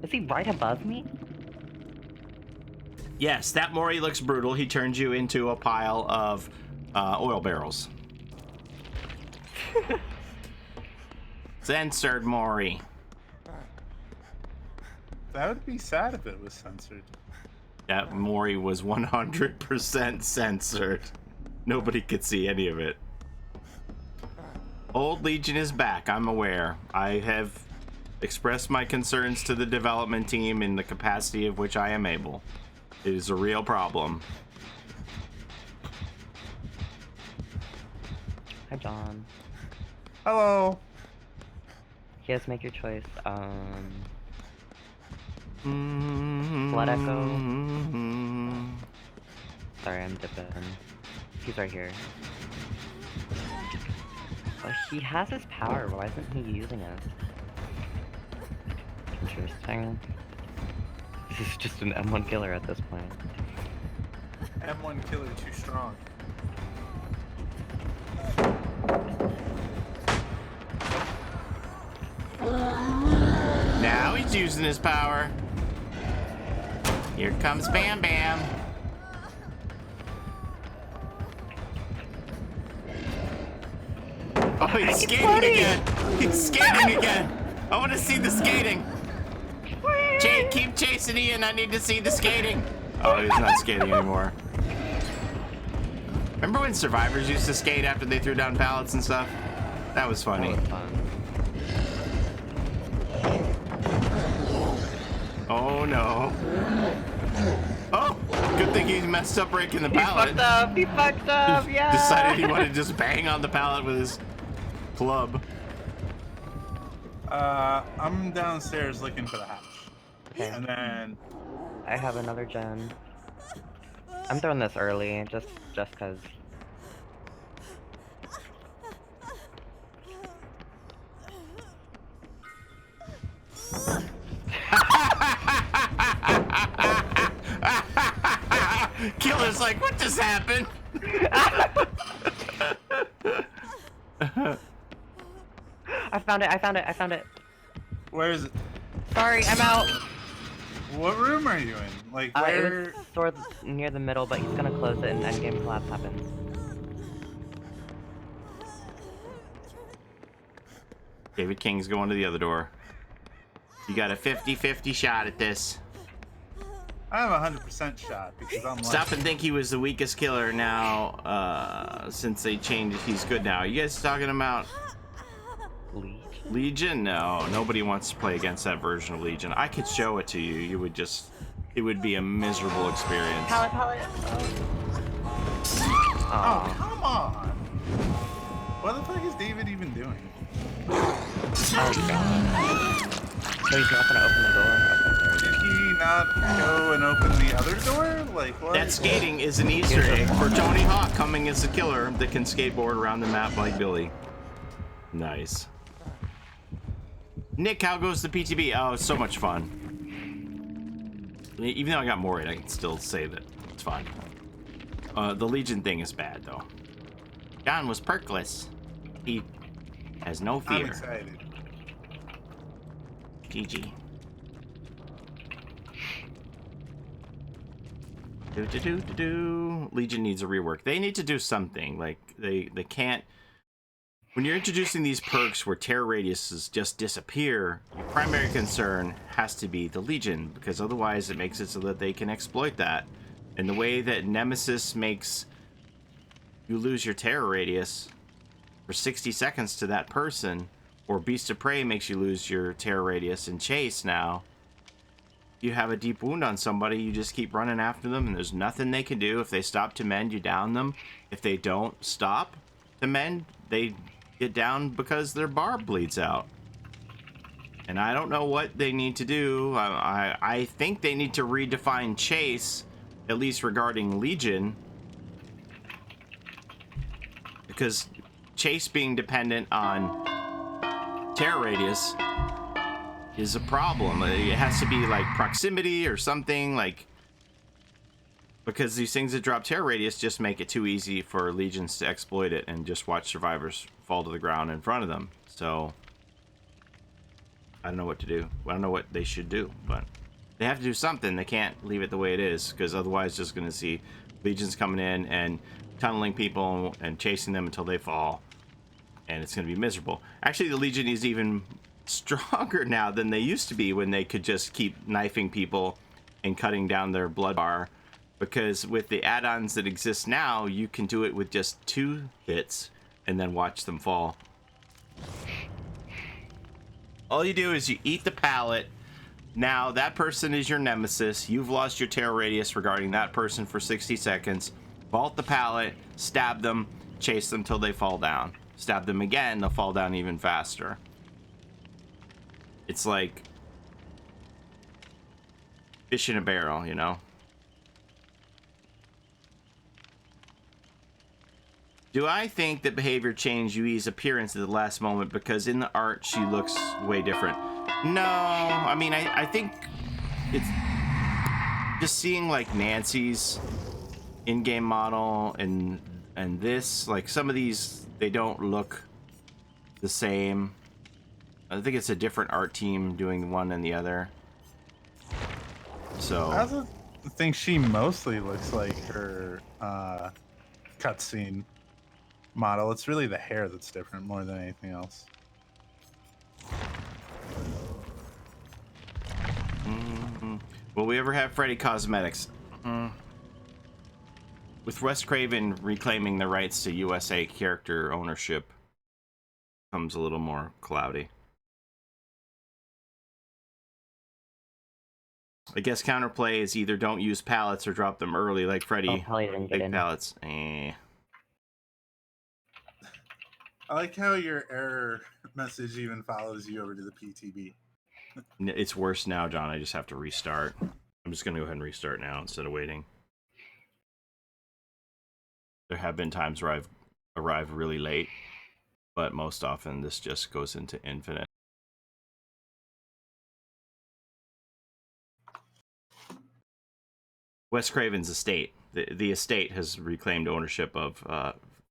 Is he right above me? Yes, that Mori looks brutal. He turns you into a pile of oil barrels. Censored Mori. That would be sad if it was censored. That Mori was 100% censored. Nobody could see any of it. Old Legion is back, I'm aware. I have expressed my concerns to the development team in the capacity of which I am able. It is a real problem. Hi, John. Hello. Yes, make your choice. Blood Echo. Sorry, I'm dipping. He's right here. Oh, he has his power. Why isn't he using it? Interesting. This is just an M1 killer at this point. M1 killer too strong. Now he's using his power. Here comes Bam Bam. Oh, he's skating again. He's skating again. I want to see the skating. Keep chasing Ian. I need to see the skating. Oh, he's not skating anymore. Remember when survivors used to skate after they threw down pallets and stuff? That was funny. That was fun. Oh no. Oh, good thing he messed up breaking the He pallet. fucked up! He fucked up! Yeah! Decided he wanted to just bang on the pallet with his club. I'm downstairs looking for the hatch. Okay. And then I have another gen. I'm throwing this early, just cause. Killer's like, what just happened? I found it! where is it? Sorry, I'm out! What room are you in? Like It where? was sort of near the middle, but he's gonna close it and endgame collapse happens. David King's going to the other door. You got a 50-50 shot at this. I have a 100% shot because I'm Stop lucky. and think he was the weakest killer now, since they changed it. He's good now. You guys talking about Leech? Legion? No, nobody wants to play against that version of Legion. I could show it to you. You would just, it would be a miserable experience. Pallet! Oh, come on! What the fuck is David even doing? Oh god. So he's not gonna open the door? Okay, Did he not go and open the other door? Like what? That skating is an Easter egg for Tony Hawk coming as a killer that can skateboard around the map like Billy. Nice. Nick, how goes the PTB? Oh, it's so much fun. Even though I got Moried, I can still say that it's fun. The Legion thing is bad, though. John was perkless. He has no I'm fear. excited. GG. Legion needs a rework. They need to do something. Like they can't. When you're introducing these perks where terror radiuses just disappear, your primary concern has to be the Legion, because otherwise it makes it so that they can exploit that. And the way that Nemesis makes you lose your terror radius for 60 seconds to that person, or Beast of Prey makes you lose your terror radius in Chase now, you have a deep wound on somebody, you just keep running after them, and there's nothing they can do. If they stop to mend, you down them. If they don't stop to mend, they get down because their bar bleeds out. And I don't know what they need to do. I think they need to redefine Chase, at least regarding Legion, because Chase being dependent on terror radius is a problem. It has to be like proximity or something, like, because these things that drop terror radius just make it too easy for legions to exploit it and just watch survivors fall to the ground in front of them. So I don't know what to do. I don't know what they should do, but they have to do something. They can't leave it the way it is, because otherwise just going to see legions coming in and tunneling people and chasing them until they fall, and it's going to be miserable. Actually, the Legion is even stronger now than they used to be, when they could just keep knifing people and cutting down their blood bar, because with the add-ons that exist now, you can do it with just 2 hits and then watch them fall. All you do is you eat the pallet. Now that person is your nemesis. You've lost your terror radius regarding that person for 60 seconds. Vault the pallet, stab them, chase them till they fall down. Stab them again, they'll fall down even faster. It's like fish in a barrel, you know? Do I think that behavior changed Yui's appearance at the last moment? Because in the art, she looks way different. No, I mean, I think it's just seeing like Nancy's in-game model and this, like some of these, they don't look the same. I think it's a different art team doing one and the other. So I also think she mostly looks like her cutscene model. It's really the hair that's different more than anything else. will we ever have Freddy cosmetics? With Wes Craven reclaiming the rights to USA character ownership, comes a little more cloudy. I guess counterplay is either don't use pallets or drop them early, like Freddy. Oh, Paulie didn't get Big in. pallets. I like how your error message even follows you over to the PTB. It's worse now, John. I just have to restart. I'm just going to go ahead and restart now instead of waiting. There have been times where I've arrived really late, but most often this just goes into infinite. Wes Craven's estate. The estate has reclaimed ownership of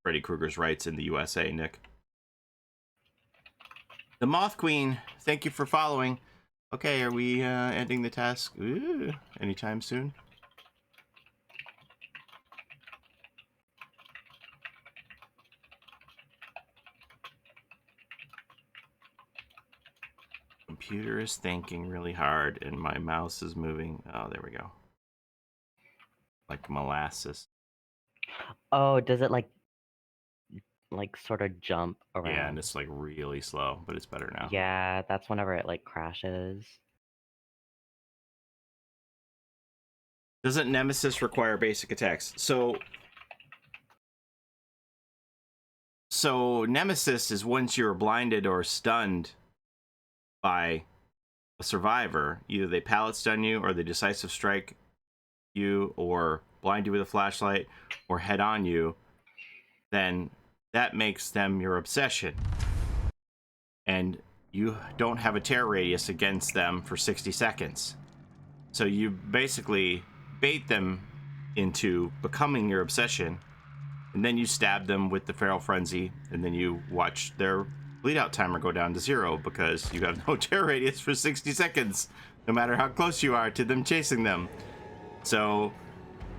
Freddy Krueger's rights in the USA, Nick. The Moth Queen, thank you for following. Okay, are we ending the task anytime soon? Computer is thinking really hard and my mouse is moving. Oh, there we go. Like molasses. Oh, does it like sort of jump around? Yeah, and it's like really slow, but it's better now. Yeah, that's whenever it like crashes. Doesn't Nemesis require basic attacks? So Nemesis is once you're blinded or stunned by a survivor, either they pallet stun you or they decisive strike you or blind you with a flashlight or head on you, then that makes them your obsession. And you don't have a terror radius against them for 60 seconds. So you basically bait them into becoming your obsession, and then you stab them with the feral frenzy, and then you watch their bleed out timer go down to 0 because you have no terror radius for 60 seconds, no matter how close you are to them chasing them. So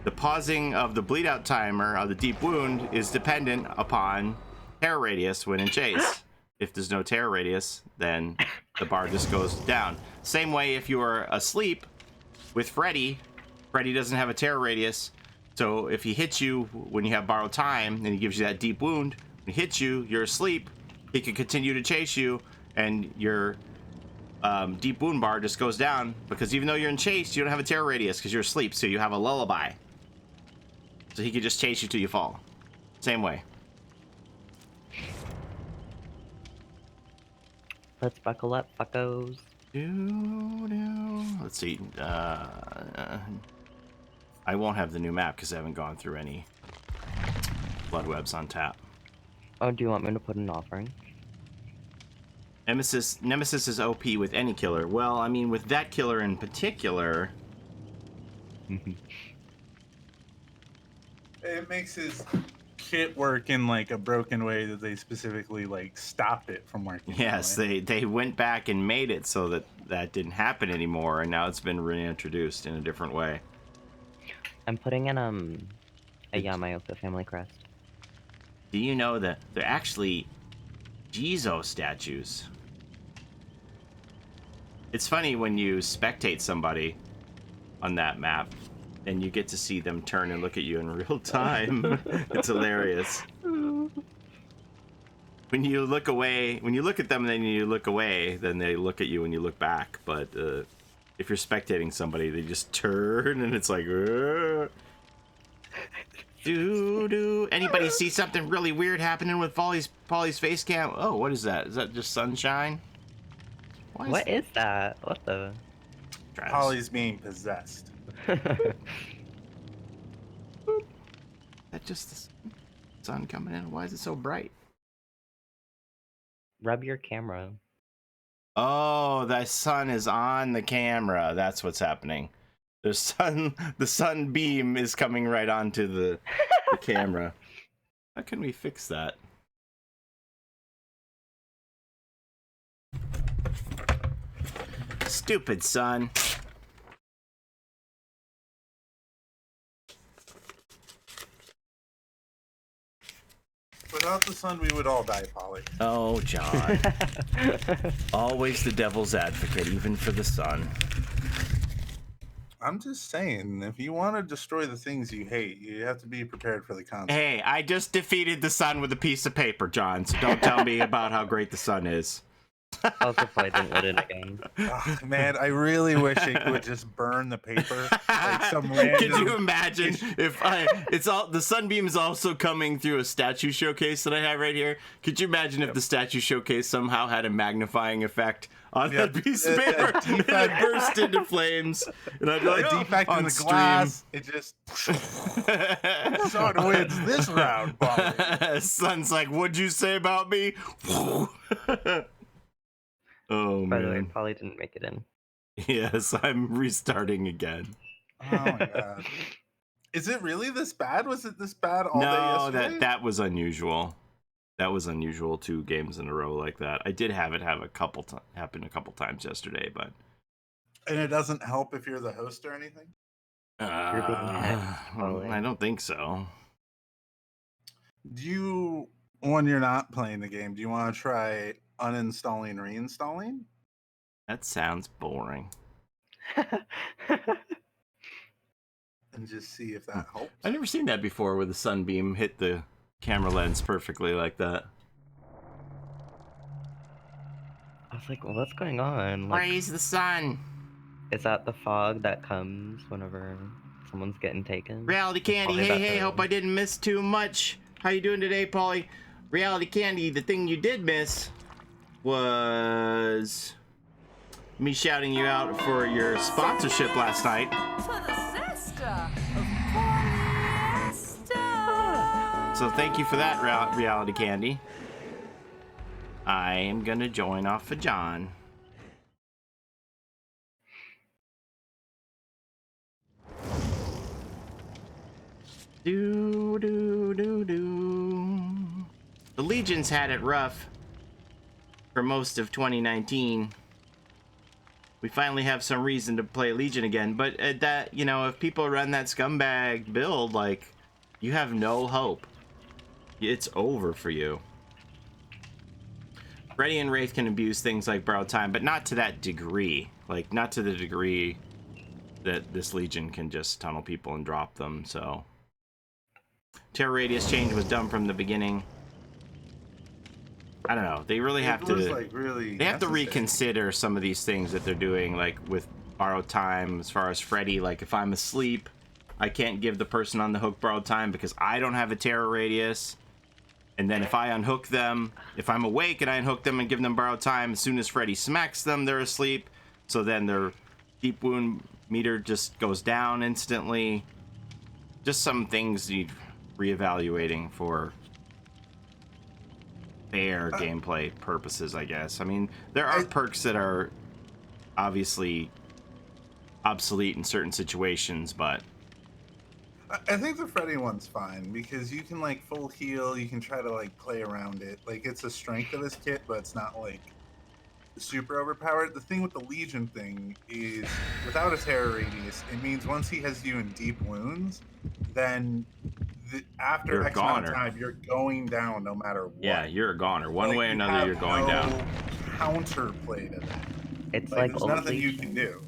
the pausing of the bleed out timer of the deep wound is dependent upon terror radius when in chase. If there's no terror radius, then the bar just goes down. Same way if you are asleep with Freddy doesn't have a terror radius. So if he hits you when you have borrowed time and he gives you that deep wound, when he hits you, you're asleep, he can continue to chase you and your deep wound bar just goes down because even though you're in chase, you don't have a terror radius because you're asleep, so you have a lullaby. So he can just chase you till you fall. Same way. Let's buckle up, fuckos. Let's see. I won't have the new map because I haven't gone through any blood webs on tap. Oh, do you want me to put an offering? Nemesis is OP with any killer. Well, I mean, with that killer in particular. It makes his kit work in like a broken way that they specifically like stop it from working. Yes, they went back and made it so that didn't happen anymore, and now it's been reintroduced in a different way. I'm putting in a Yamaoka family crest. Do you know that they're actually Jizo statues? It's funny when you spectate somebody on that map and you get to see them turn and look at you in real time. It's hilarious. When you look away, when you look at them and then you look away, then they look at you when you look back. But if you're spectating somebody, they just turn and it's like, do anybody see something really weird happening with Paulie's face cam? Oh, what is that? Is that just sunshine? What is that? What the? Paulie's being possessed. That just the sun coming in? Why is it so bright? Rub your camera. Oh, the sun is on the camera. That's what's happening. The sun beam is coming right onto the camera. How can we fix that? Stupid sun. Without the sun, we would all die, Paulie. Oh, John. Always the devil's advocate, even for the sun. I'm just saying, if you want to destroy the things you hate, you have to be prepared for the consequences. Hey, I just defeated the sun with a piece of paper, John, so don't tell me about how great the sun is. Also, probably didn't let in again. Oh, man, I really wish it would just burn the paper. Like some random... Could you imagine if the sunbeam is also coming through a statue showcase that I have right here? Could you imagine if the statue showcase somehow had a magnifying effect on that piece of paper and it burst into flames? And I'd be like, a defect in the glass. It just sort of wins this round, Paulie. Sun's like, what'd you say about me? Oh, By man. the way, Paulie didn't make it in. Yes, I'm restarting again. Oh my god. Is it really this bad? Was it this bad all day yesterday? No, that was unusual. That was unusual, 2 games in a row like that. I did have it happen a couple times yesterday, but... And it doesn't help if you're the host or anything? I don't think so. Do you, when you're not playing the game, do you want to try uninstalling, reinstalling? That sounds boring. And just see if that helps. I've never seen that before, where the sunbeam hit the camera lens perfectly like that. I was like, well, what's going on? Like, Praise the sun. is that the fog that comes whenever someone's getting taken? Reality Candy, Or is that hey, the- hope I didn't miss too much. How you doing today, Paulie? Reality Candy, the thing you did miss was me shouting you out for your sponsorship last night. For the zester of polyester. So thank you for that, Reality Candy. I am gonna join off of John. Do do do do. The Legions had it rough for most of 2019. We finally have some reason to play Legion again, but that, you know, if people run that scumbag build, like, you have no hope. It's over for you. Freddy and Wraith can abuse things like borrowed time, but not to that degree. Like, not to the degree that this Legion can just tunnel people and drop them, so... Terror radius change was dumb from the beginning. I don't know. They really have to. Like really they have to reconsider some of these things that they're doing, like with borrowed time. As far as Freddy, like if I'm asleep, I can't give the person on the hook borrowed time because I don't have a terror radius. And then if I unhook them, if I'm awake and I unhook them and give them borrowed time, as soon as Freddy smacks them, they're asleep. So then their deep wound meter just goes down instantly. Just some things need reevaluating for fair gameplay purposes, I guess. I mean, there are perks that are obviously obsolete in certain situations, but I think the Freddy one's fine because you can like full heal, you can try to like play around it. Like it's a strength of his kit, but it's not like super overpowered. The thing with the Legion thing is without a terror radius, it means once he has you in deep wounds, then after you're X amount of time, you're going down no matter what. Yeah, you're a goner. One like, way or another, you're going down. Counterplay to that. It's Like, like there's old nothing you Legion. can do.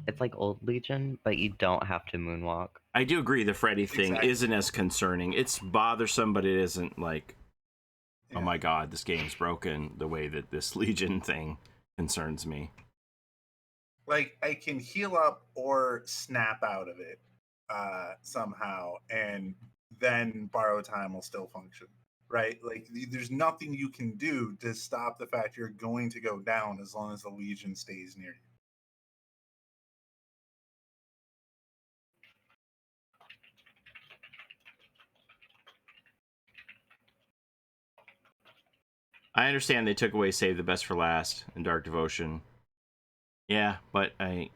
It's like old Legion, but you don't have to moonwalk. I do agree the Freddy thing Exactly. isn't as concerning. It's bothersome, but it isn't like, oh my god, this game's broken the way that this Legion thing concerns me. Like, I can heal up or snap out of it somehow, and then borrow time will still function, right? Like, there's nothing you can do to stop the fact you're going to go down as long as the Legion stays near you. I understand they took away Save the Best for Last and Dark Devotion. Yeah, but I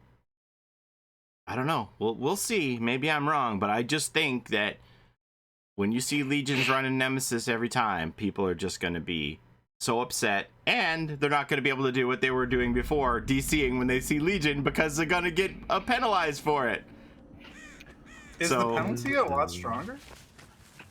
don't know. We'll see. Maybe I'm wrong, but I just think that when you see Legions running Nemesis every time, people are just going to be so upset, and they're not going to be able to do what they were doing before, DCing when they see Legion, because they're going to get penalized for it. Is the penalty a lot stronger?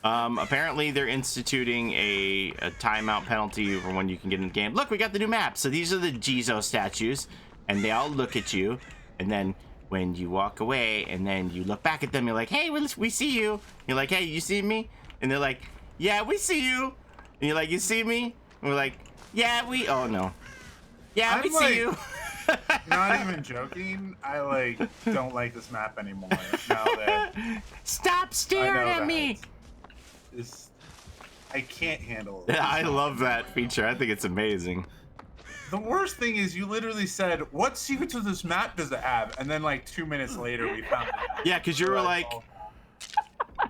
Apparently they're instituting a timeout penalty for when you can get in the game. Look, we got the new map. So these are the Jizo statues, and they all look at you, and then when you walk away and then you look back at them, you're like, hey, we see you. You're like, hey, you see me? And they're like, yeah, we see you. And you're like, you see me? And we're like, yeah, oh no. Yeah, we see you. Not even joking. I don't like this map anymore. Now that stop staring at me. I can't handle it. Yeah, I love that feature. I think it's amazing. The worst thing is you literally said, what secrets of this map does it have? And then 2 minutes later we found it. Yeah, because you were like,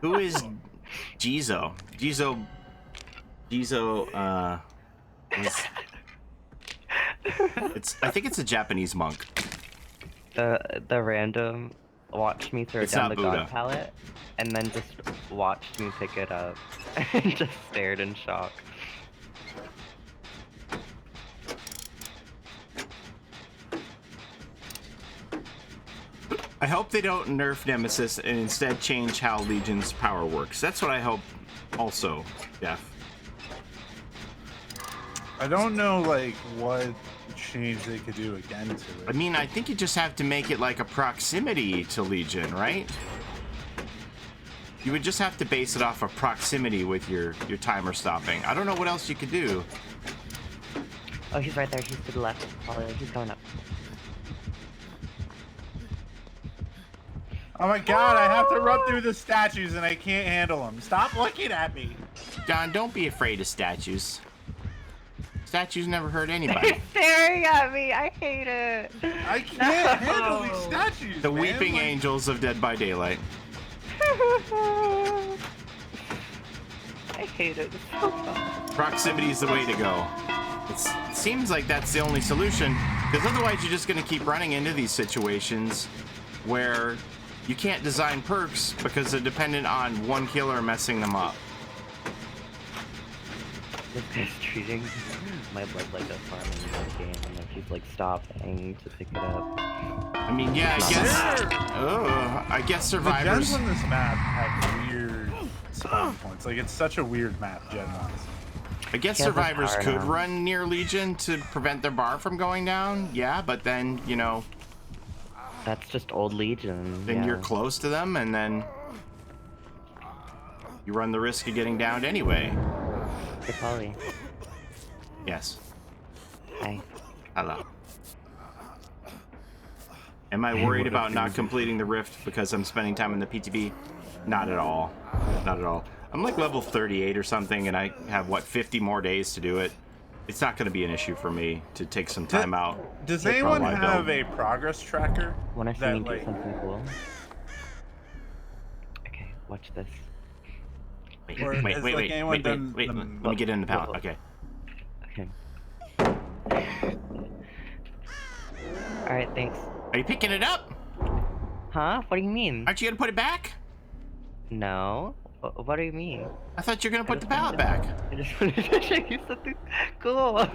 who is Jizo? I think it's a Japanese monk. The random watched me throw It's down not the Buddha. god palette and then just watched me pick it up and just stared in shock. I hope they don't nerf Nemesis and instead change how Legion's power works. That's what I hope also, Jeff. I don't know what change they could do again to it. I mean, I think you just have to make it like a proximity to Legion, right? You would just have to base it off of proximity with your timer stopping. I don't know what else you could do. Oh, he's right there. He's to the left. Paulie, he's going up. Oh my god, I have to run through the statues and I can't handle them. Stop looking at me. John, don't be afraid of statues. Statues never hurt anybody. He's staring at me. I hate it. I can't handle these statues, The man. weeping angels of Dead by Daylight. I hate it so much. Proximity is the way to go. It seems like that's the only solution, because otherwise you're just going to keep running into these situations where you can't design perks because they're dependent on one killer messing them up. This guy's treating my blood like a farming game, and then he's stopping to pick it up. I mean, yeah, I guess The survivors. gens on this map have weird spawn points. It's such a weird map, gen-wise. I guess He has a survivors power could now. run near Legion to prevent their bar from going down. Yeah, but then That's just old Legion. then yeah. you're close to them, and then you run the risk of getting downed anyway. Hey, Paulie. Yes. Hi. Hello. Am I worried about not completing the rift because I'm spending time in the PTB? Not at all. Not at all. I'm level 38 or something, and I have 50 more days to do it. It's not going to be an issue for me to take some time out. Does Take anyone Paulie have build. a progress tracker? When I see that, me do something cool. Okay, watch this. Wait, Or wait, has, wait, wait, anyone wait, wait, done wait. the- Let me get in the pallet. Okay. Okay. Alright, thanks. Are you picking it up? Huh? What do you mean? Aren't you going to put it back? No. What do you mean? I thought you were going to put the pallet back. I just wanted to show you something cool.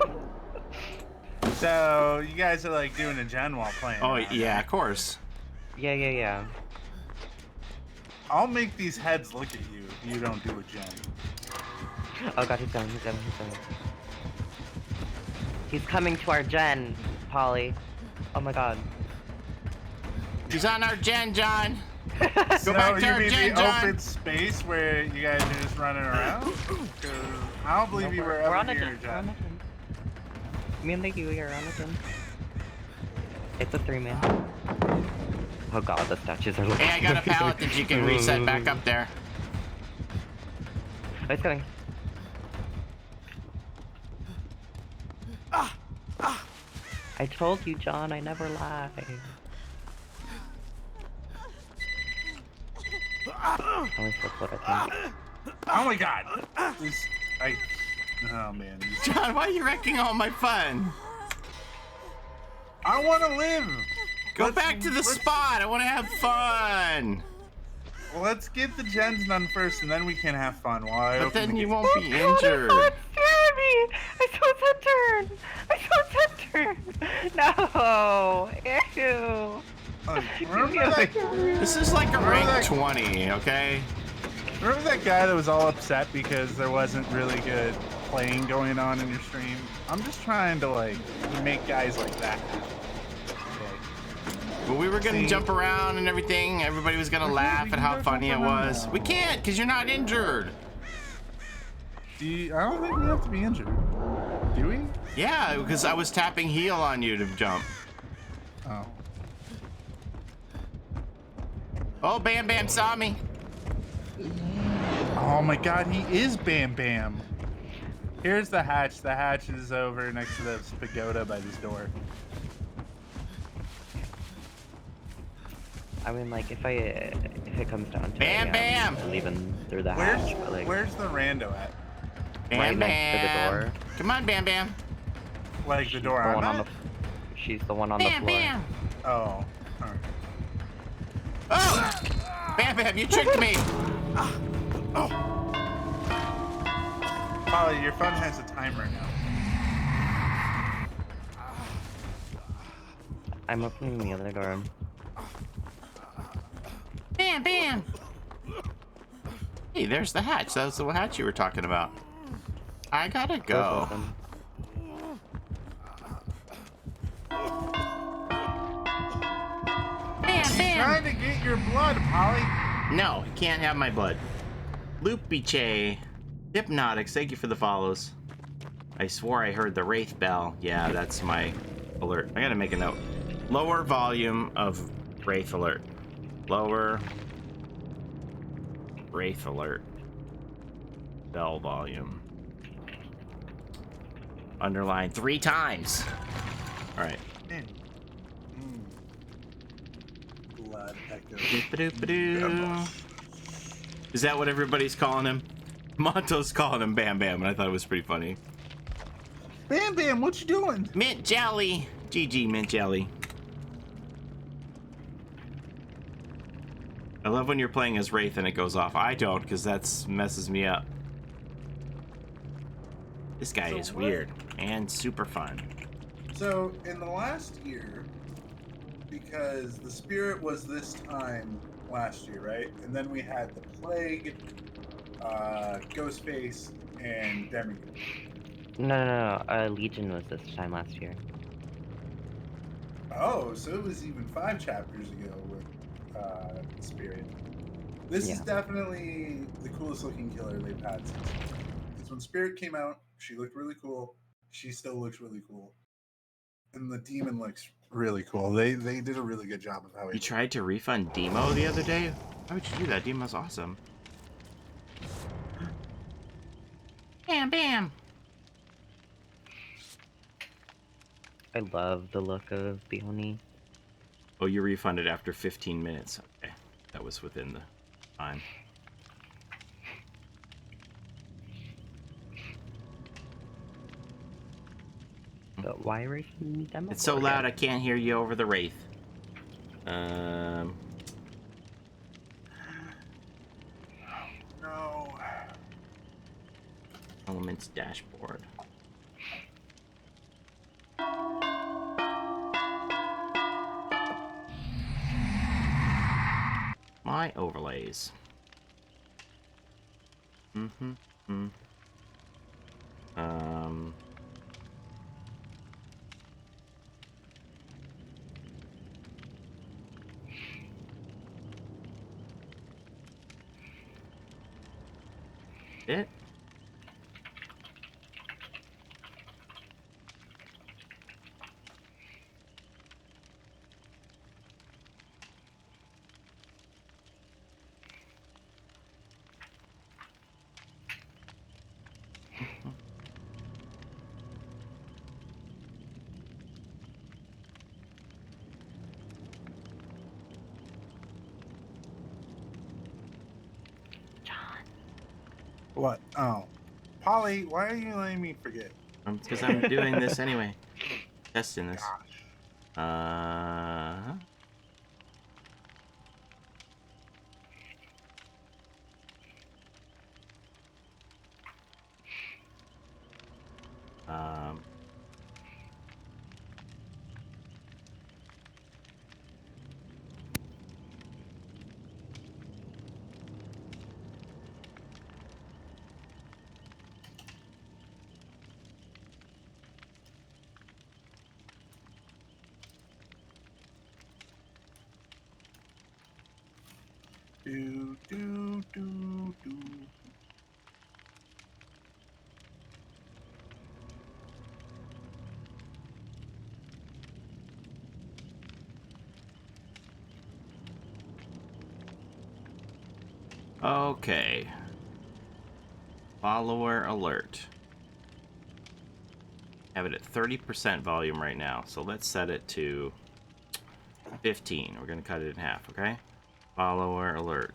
So, you guys are doing a gen while playing. Oh, around, yeah, right? of course. Yeah. I'll make these heads look at you if you don't do a gen. Oh god, he's coming. He's coming to our gen, Paulie. Oh my god. He's on our gen, John. Go So back to you our mean gen, the John. open space where you guys are just running around? 'Cause I don't believe you were We're on ever a here, gen. We're on a John. gen. Me and the Yui are on a gen. It's a 3-man. Oh god, the statues are looking. Hey, I got a pallet that you can reset back up there. Oh, it's coming. I told you, John, I never lie. At least that's what I think. Oh my god! Oh man. John, why are you wrecking all my fun? I want to live. Go back to the spot. I want to have fun. Well, let's get the gens done first, and then we can have fun. While I But open then the you gate. won't be injured. I saw that turn! I saw that turn! No! Ew! Remember that? This is like a rank that- 20, okay? Remember that guy that was all upset because there wasn't really good playing going on in your stream? I'm just trying to like make guys like that happen. Okay. Well, we were gonna See? jump around and everything. Everybody was gonna We laugh can at how go funny it jump around was. now. We can't, because you're not injured. I don't think we have to be injured. Do we? Yeah, because I was tapping heal on you to jump. Oh. Oh, Bam Bam saw me. Oh my god, he is Bam Bam. Here's the hatch. The hatch is over next to the pagoda by this door. I mean, like, if it comes down to Bam, it, bam! I'm leaving through the Where's hatch, but, like, Where's the rando at? Bam right next to the Bam. door. Come on, Bam Bam. Like the She's door the I'm one on at? the, she's the one on Bam the floor. Bam. Oh. Alright. Oh! Bam Bam, you tricked me. Paulie, your phone has a timer now. I'm opening the other door. Bam Bam. Hey, there's the hatch. That was the hatch you were talking about. I gotta Door's go. open. Bam Bam. Trying to get your blood, Paulie. No, you can't have my blood. Loopy Che. Hypnotics, thank you for the follows. I swore I heard the Wraith bell. Yeah, that's my alert. I gotta make a note. Lower volume of Wraith alert. Lower Wraith alert. Bell volume. Underline 3 times. Alright. Man. Blood echo. Doop-a-doop-a-doo. Is that what everybody's calling him? Monto's calling him Bam Bam, and I thought it was pretty funny. Bam Bam, what you doing? Mint Jelly. GG, Mint Jelly. I love when you're playing as Wraith and it goes off. I don't, because that messes me up. This guy So is what- weird and super fun. So, in the last year, because the spirit was this time last year, right? And then we had the plague, Ghostface, and Demigod. No. Legion was this time last year. Oh, so it was even 5 chapters ago with Spirit. This is Yeah. definitely the coolest looking killer they've had since. Because when Spirit came out, she looked really cool. She still looks really cool. And the demon looks really cool. They did a really good job of how You he tried to refund Demo the other day? Why would you do that? Demo's awesome. Bam Bam. I love the look of the Oni. Oh, you refunded after 15 minutes. Okay. That was within the time. But why are you me demo? It's so loud I can't hear you over the Wraith. No. Elements dashboard. My overlays. Mm-hmm. It. What? Oh. Paulie, why are you letting me forget? Because I'm doing this anyway. Testing this. Gosh. Um, Do, do, do, do. okay. Follower alert. Have it at 30% volume right now, so let's set it to 15. We're gonna cut it in half, okay? Follower alert.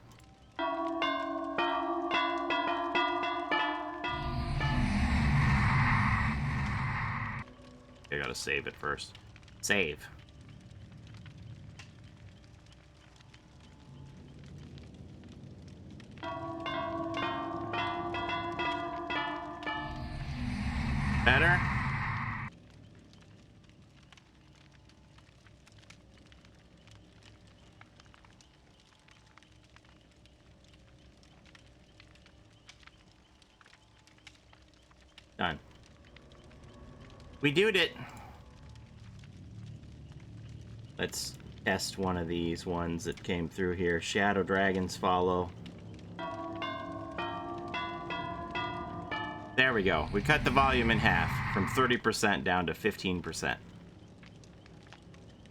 I gotta save it first. Save. Better? Done. We did it. Let's test one of these ones that came through here. Shadow dragons follow. There we go. We cut the volume in half from 30% down to 15%.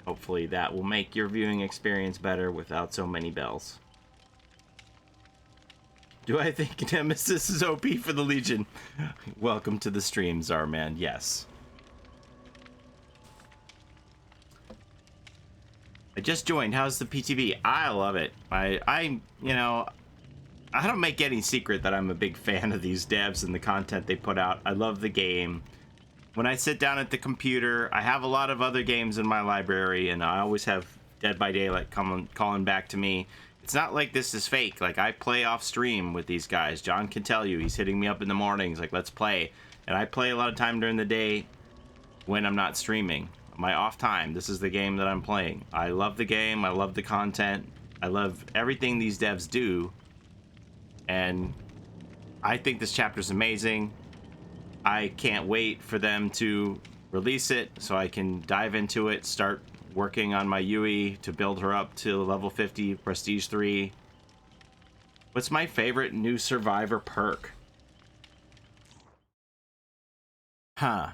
Hopefully that will make your viewing experience better without so many bells. Do I think Nemesis is OP for the Legion? Welcome to the stream, Zarman. Yes. I just joined. How's the PTV? I love it. You know, I don't make any secret that I'm a big fan of these devs and the content they put out. I love the game. When I sit down at the computer, I have a lot of other games in my library, and I always have Dead by Daylight calling back to me. It's not like this is fake. Like, I play off stream with these guys. John can tell you. He's hitting me up in the mornings, like, let's play. And I play a lot of time during the day when I'm not streaming. My off time, this is the game that I'm playing. I love the game. I love the content. I love everything these devs do. And I think this chapter is amazing. I can't wait for them to release it so I can dive into it, start working on my Yui to build her up to level 50, Prestige 3. What's my favorite new Survivor perk? Huh.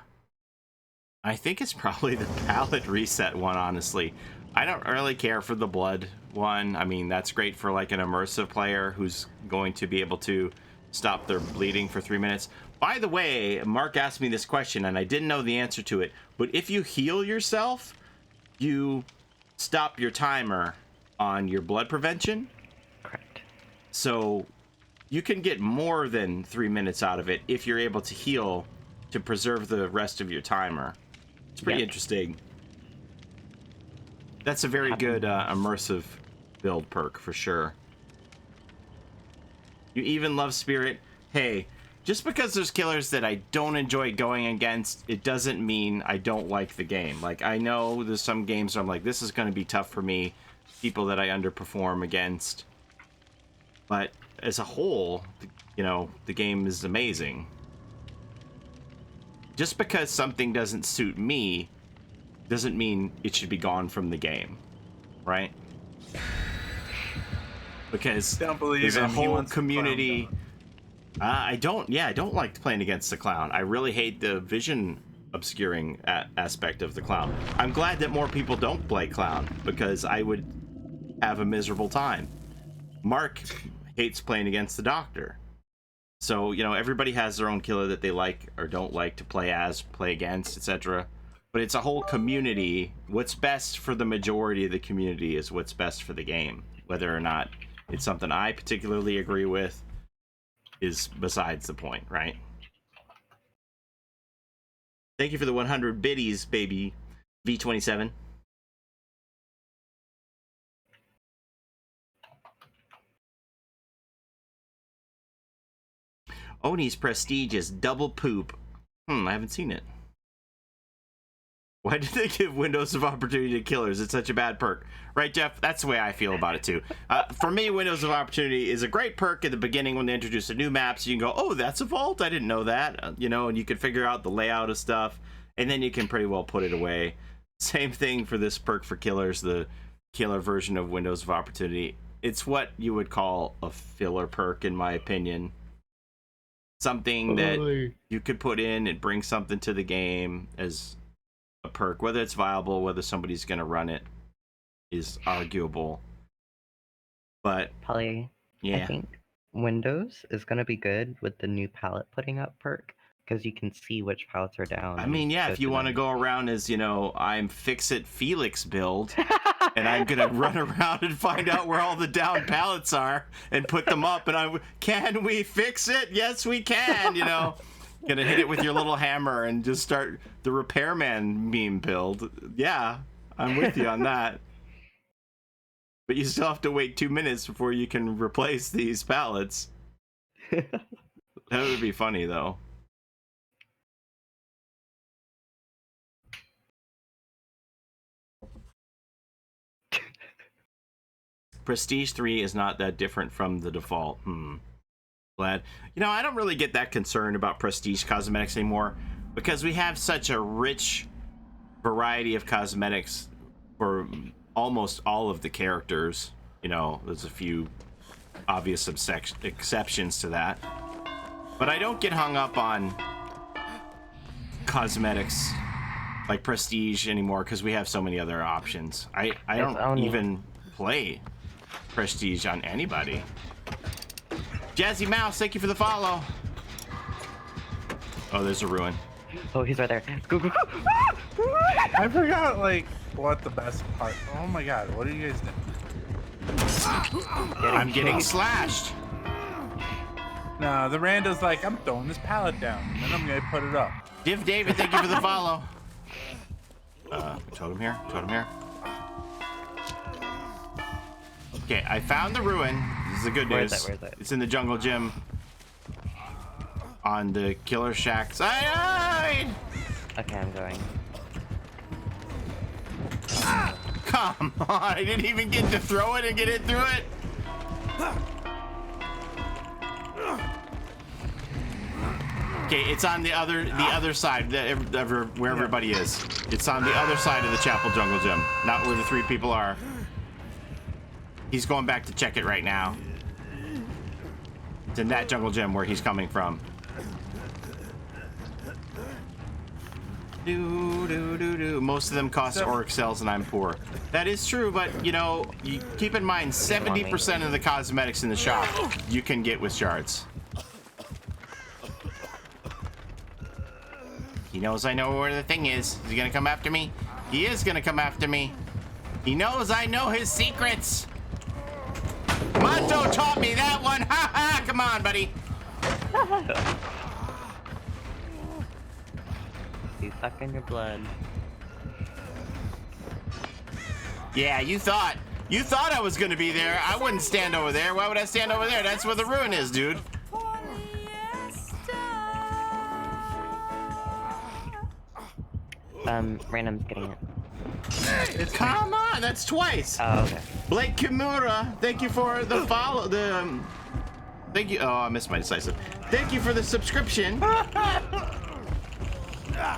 I think it's probably the palette reset one, honestly. I don't really care for the blood one. I mean, that's great for like an immersive player who's going to be able to stop their bleeding for 3 minutes. By the way, Mark asked me this question and I didn't know the answer to it, but if you heal yourself, you stop your timer on your blood prevention. Correct. So you can get more than 3 minutes out of it if you're able to heal to preserve the rest of your timer. It's pretty interesting. That's a very good immersive build perk for sure. You even love Spirit. Hey, just because there's killers that I don't enjoy going against, it doesn't mean I don't like the game. Like, I know there's some games where I'm like, this is going to be tough for me, people that I underperform against. But as a whole, you know, the game is amazing. Just because something doesn't suit me doesn't mean it should be gone from the game, right? Because there's a whole community. I don't like playing against the clown. I really hate the vision obscuring aspect of the clown. I'm glad that more people don't play clown because I would have a miserable time. Mark hates playing against the doctor. So, you know, everybody has their own killer that they like or don't like to play as, play against, etc. But it's a whole community. What's best for the majority of the community is what's best for the game. Whether or not it's something I particularly agree with is besides the point, right? Thank you for the 100 biddies, baby. V27. Oni's prestige is double poop. I haven't seen it. Why did they give Windows of Opportunity to killers? It's such a bad perk. Right, Jeff? That's the way I feel about it, too. For me, Windows of Opportunity is a great perk at the beginning when they introduce a new map. So you can go, oh, that's a vault? I didn't know that. You know, and you can figure out the layout of stuff. And then you can pretty well put it away. Same thing for this perk for killers, the killer version of Windows of Opportunity. It's what you would call a filler perk, in my opinion. Something that you could put in and bring something to the game as a perk. Whether it's viable, whether somebody's going to run it is arguable. But Paulie, yeah, I think Windows is going to be good with the new palette putting up perk, because you can see which palettes are down. I mean, yeah, if you want to go around as, you know, I'm Fix-It Felix build, and I'm going to run around and find out where all the down palettes are and put them up, and can we fix it? Yes, we can, you know. Gonna hit it with your little hammer and just start the repairman meme build. Yeah, I'm with you on that. But you still have to wait 2 minutes before you can replace these pallets. That would be funny, though. Prestige 3 is not that different from the default. Glad. You know, I don't really get that concerned about prestige cosmetics anymore because we have such a rich variety of cosmetics for almost all of the characters. You know, there's a few obvious exceptions to that. But I don't get hung up on cosmetics like prestige anymore because we have so many other options. I don't even play prestige on anybody. Jazzy Mouse, thank you for the follow. Oh, there's a ruin. Oh, he's right there. Go, go, go. I forgot, like, what the best part. Oh my god, what are you guys doing? I'm getting slashed. No, the rando's like, I'm throwing this pallet down, and then I'm gonna put it up. Div David, thank you for the follow. Totem here, totem here. Okay, I found the ruin. This is the good news. Where is it? It's in the jungle gym. On the killer shack side. Okay, I'm going. Come on, I didn't even get to throw it and get it through it. Okay, it's on the other side, where everybody is. It's on the other side of the chapel jungle gym, not where the 3 people are. He's going back to check it right now. It's in that jungle gym where he's coming from. Most of them cost Auric cells and I'm poor. That is true, but you know, you keep in mind 70% of the cosmetics in the shop you can get with shards. He knows I know where the thing is. Is he gonna come after me? He is gonna come after me. He knows I know his secrets. Monto taught me that one. Ha ha! Come on, buddy. He's sucking your blood. Yeah, you thought I was gonna be there. I wouldn't stand over there. Why would I stand over there? That's where the ruin is, dude. Random's getting it. Come on, that's twice. Oh, okay. Blake Kimura, thank you for the follow. Thank you. Oh, I missed my decisive. Thank you for the subscription.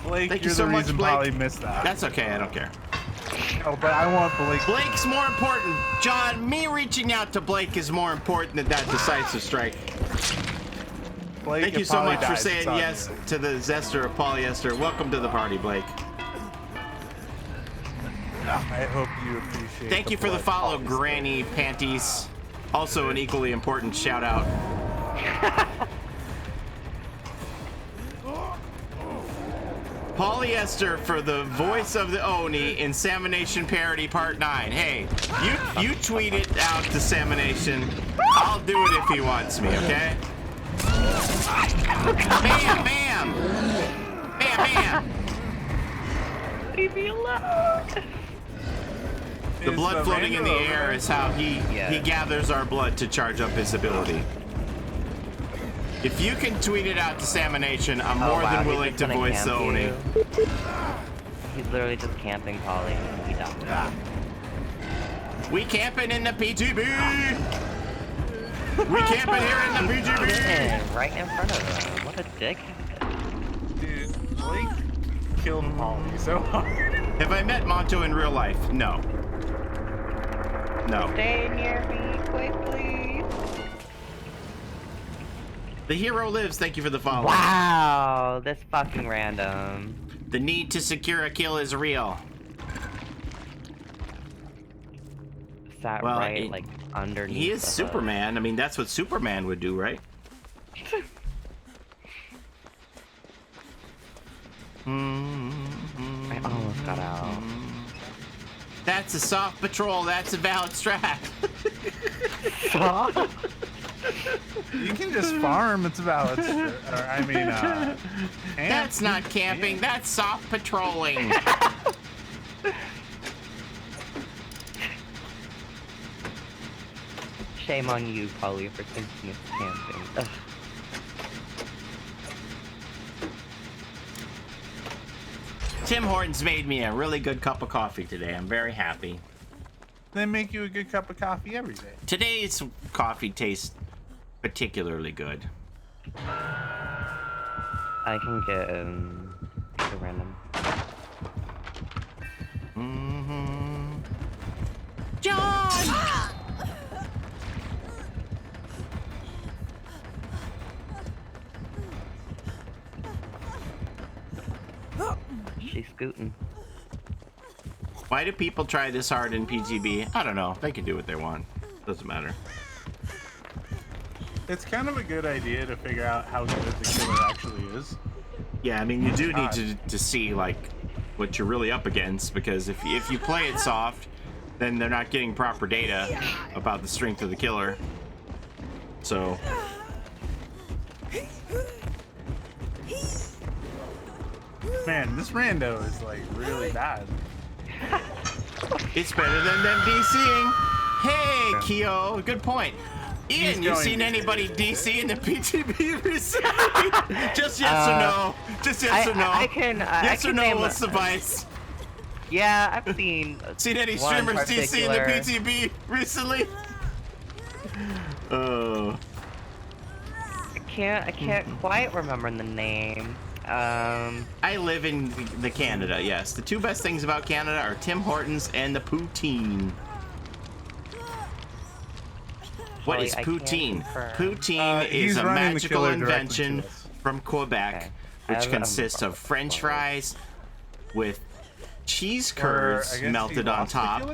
Blake, Thank you're you so the much, reason Blake. Paulie missed that. That's okay. I don't care. Oh, but I want Blake. Blake's more important. John, me reaching out to Blake is more important than that decisive strike. Blake, Thank you if so Paulie much for dies, saying it's on yes you. to the Zester of polyester. Welcome to the party, Blake. I hope you appreciate. Thank you for the blood follow, Paulie's Granny Panties. Also an equally important shout out. Polyester for the voice of the Oni in Salmonation Parody Part 9. Hey, you tweet it out to Salmonation. I'll do it if he wants me, okay? Bam, bam! Bam, bam! Leave me alone. The blood floating in the air is how he gathers our blood to charge up his ability. If you can tweet it out to Salmonation, I'm more than willing to voice the Oni. He's literally just camping Paulie and he died. We camping in the PTB! We camping here in the PTB! Right in front of him. What a dickhead. Dude, Blake killed Paulie so hard. Have I met Monto in real life? No. No. Stay near me quickly. The hero lives. Thank you for the follow. Wow, this fucking random. The need to secure a kill is real. Sat Well, right, like, underneath. He is the Superman. I mean, that's what Superman would do, right? I almost got out. That's a soft patrol. That's a valid strat. You can just farm. It's valid. That's not camping. That's soft patrolling. Shame on you, Paulie, for thinking it's camping. Ugh. Tim Hortons made me a really good cup of coffee today. I'm very happy. They make you a good cup of coffee every day. Today's coffee tastes particularly good. I can get a random. John! She's scooting. Why do people try this hard in PGB? I don't know. They can do what they want. Doesn't matter. It's kind of a good idea to figure out how good the killer actually is. Yeah, I mean, you do need to see, like, what you're really up against, because if you play it soft, then they're not getting proper data about the strength of the killer. So... Man, this rando is, like, really bad. It's better than them DCing. Hey, Keo, good point. Ian, you seen anybody DC in the PTB recently? Just yes or no. Just yes or no. Yes or no will suffice. Yeah, I've seen. Seen any streamers DC in the PTB recently? Oh. I can't quite remember the name. I live in the Canada, yes. The two best things about Canada are Tim Hortons and the poutine. What is poutine? Poutine is a magical invention from Quebec, which consists of French fries with cheese curds melted on top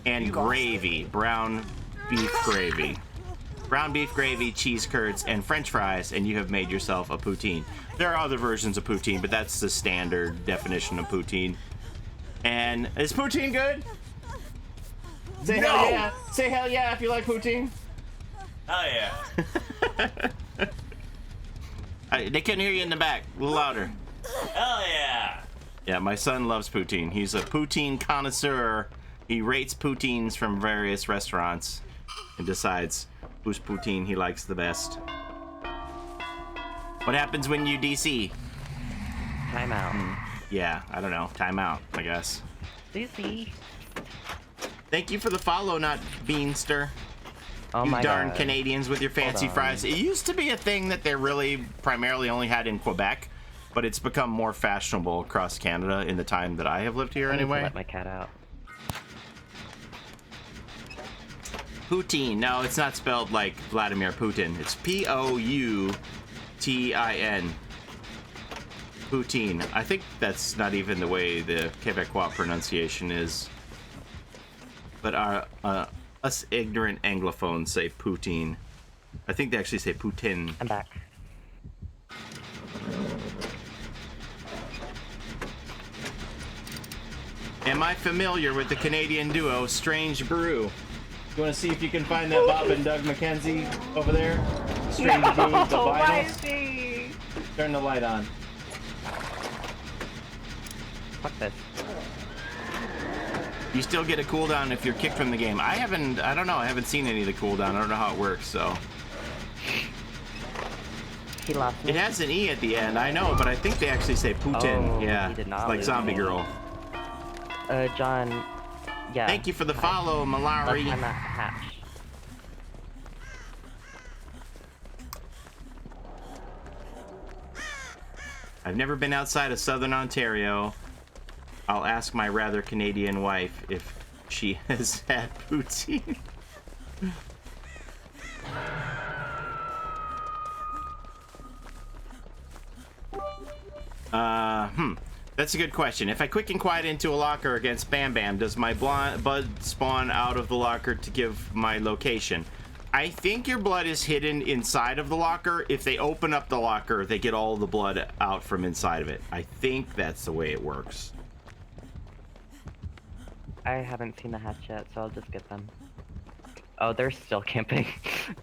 and gravy, brown beef gravy. Brown beef gravy, cheese curds, and French fries, and you have made yourself a poutine. There are other versions of poutine, but that's the standard definition of poutine. And is poutine good? Say hell yeah! Say hell yeah if you like poutine. Hell yeah. They couldn't hear you in the back. A little louder. Hell yeah. Yeah, my son loves poutine. He's a poutine connoisseur. He rates poutines from various restaurants and decides whose poutine he likes the best. What happens when you DC? Time out. Yeah, I don't know. Time out, I guess. DC. Thank you for the follow, not Beanster. Oh You my darn God. Canadians with your fancy fries. It used to be a thing that they really primarily only had in Quebec, but it's become more fashionable across Canada in the time that I have lived here I need to anyway. let my cat out. Poutine. No, it's not spelled like Vladimir Putin. It's Poutin. Poutine. I think that's not even the way the Quebecois pronunciation is. But us ignorant Anglophones say poutine. I think they actually say Putin. I'm back. Am I familiar with the Canadian duo Strange Brew? You want to see if you can find that Bob and Doug McKenzie over there? Strange Brew, the vinyls. Turn the light on. Fuck this. You still get a cooldown if you're kicked from the game. I don't know. I haven't seen any of the cooldown. I don't know how it works, so. He lost me. It has an E at the end, I know, but I think they actually say Putin. Oh, yeah, he did not like lose Zombie me. Girl. John, yeah. Thank you for the follow, Malari. I'm at hatch. I've never been outside of Southern Ontario. I'll ask my rather Canadian wife if she has had poutine. That's a good question. If I quick and quiet into a locker against Bam Bam, does my blood spawn out of the locker to give my location? I think your blood is hidden inside of the locker. If they open up the locker, they get all the blood out from inside of it. I think that's the way it works. I haven't seen the hatch yet, so I'll just get them. Oh, they're still camping.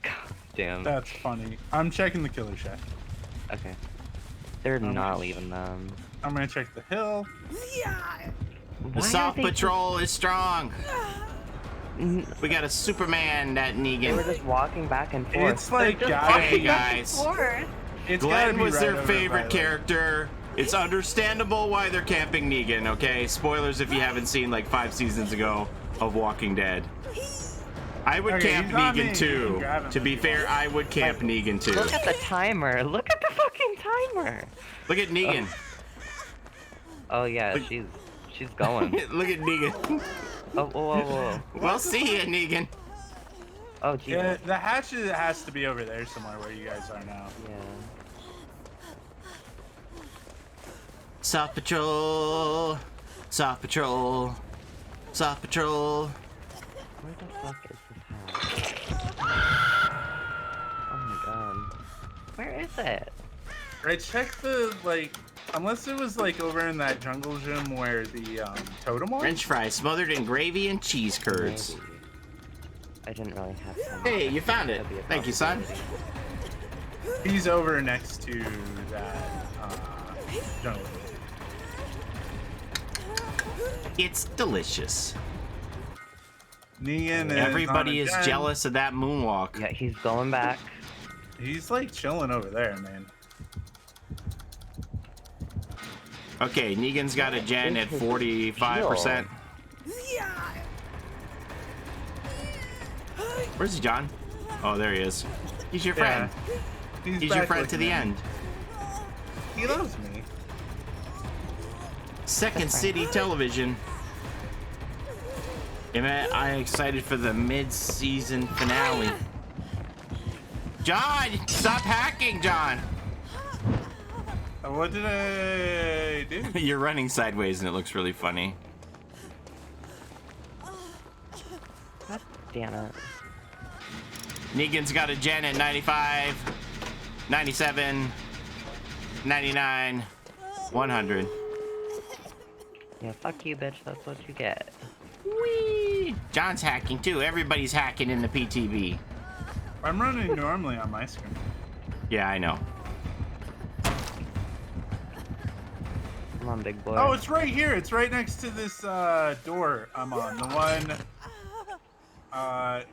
God damn. That's funny. I'm checking the killer shack. Okay. They're not leaving them. I'm gonna check the hill. The Soft Patrol is strong. We got a Superman, that They were Negan. just walking back and forth. It's like They're just gotta Hey be. guys, It's gotta Glenn be was right their over favorite by the- character. It's understandable why they're camping Negan, okay? Spoilers if you haven't seen like 5 seasons ago of Walking Dead. I would Okay, camp he's on me. Negan You too. can grab him To if be you fair, want. I would camp Negan too. Look at the timer. Look at the fucking timer. Look at Negan. Oh yeah, she's going. Look at Negan. Oh, whoa. We'll see you, Negan. Oh, Jesus. Yeah, the hatch has to be over there somewhere where you guys are now. Yeah. Soft Patrol. Soft Patrol. Soft Patrol. Where the fuck is this house? Oh my god. Where is it? Right, check the, like, unless it was, like, over in that jungle gym where the, totem was? French fries smothered in gravy and cheese curds. Maybe. I didn't really have some. Hey, you found it. That'd be a Thank you, son. possibility. He's over next to that, jungle gym. It's delicious. Negan is Everybody on is a gun. jealous of that moonwalk. Yeah, he's going back. He's, like, chilling over there, man. Okay, Negan's got a gen at 45%. Where's he, John? Oh, there he is. He's your friend. He's your back friend to the looking at end. me. He loves me. Second City Television. Am I excited for the mid-season finale? John, stop hacking, John. What did I do? You're running sideways and it looks really funny. Damn it. Negan's got a gen at 95, 97, 99, 100. Yeah, fuck you, bitch. That's what you get. Whee! John's hacking too. Everybody's hacking in the PTB. I'm running normally on my screen. Yeah, I know. Come on, big boy. Oh, it's right here. It's right next to this door I'm on. The one.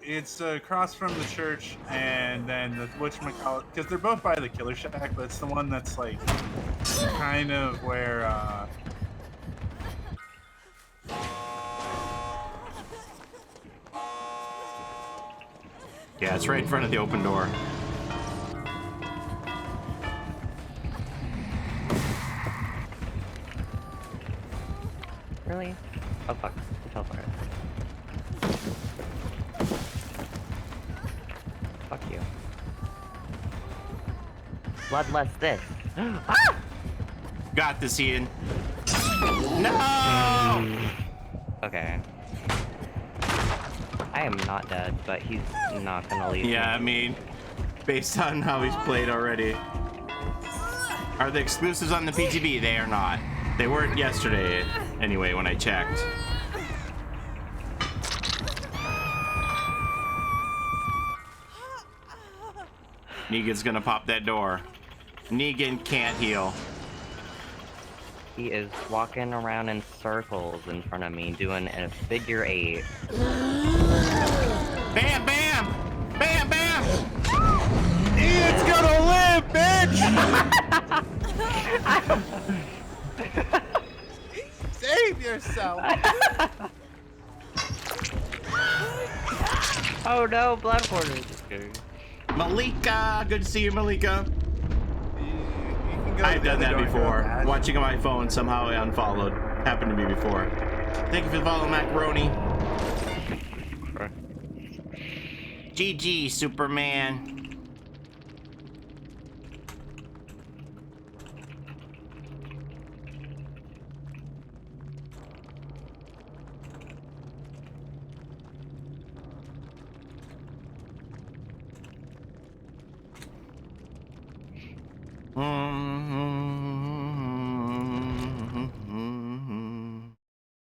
It's across from the church, and then the whatchamacallit, because they're both by the killer shack, but it's the one that's like kind of where. Yeah, it's right in front of the open door. Really? Oh fuck. He fell for it. Fuck you. Bloodless this. Ah! Got this, Ian. No! Okay. I am not dead, but he's not gonna leave Yeah, I me. mean, based on how he's played already. Are the exclusives on the PTB? They are not. They weren't yesterday, anyway, when I checked. Negan's gonna pop that door. Negan can't heal. He is walking around in circles in front of me, doing a figure 8. Bam, bam! Bam, bam! Ian's gonna live, bitch! Save yourself! Oh no, blood quarters. Malika! Good to see you, Malika. You can go I've to done the that door, before. go back. Watching on my phone, somehow I unfollowed. Happened to me before. Thank you for the follow, Macaroni. GG, Superman.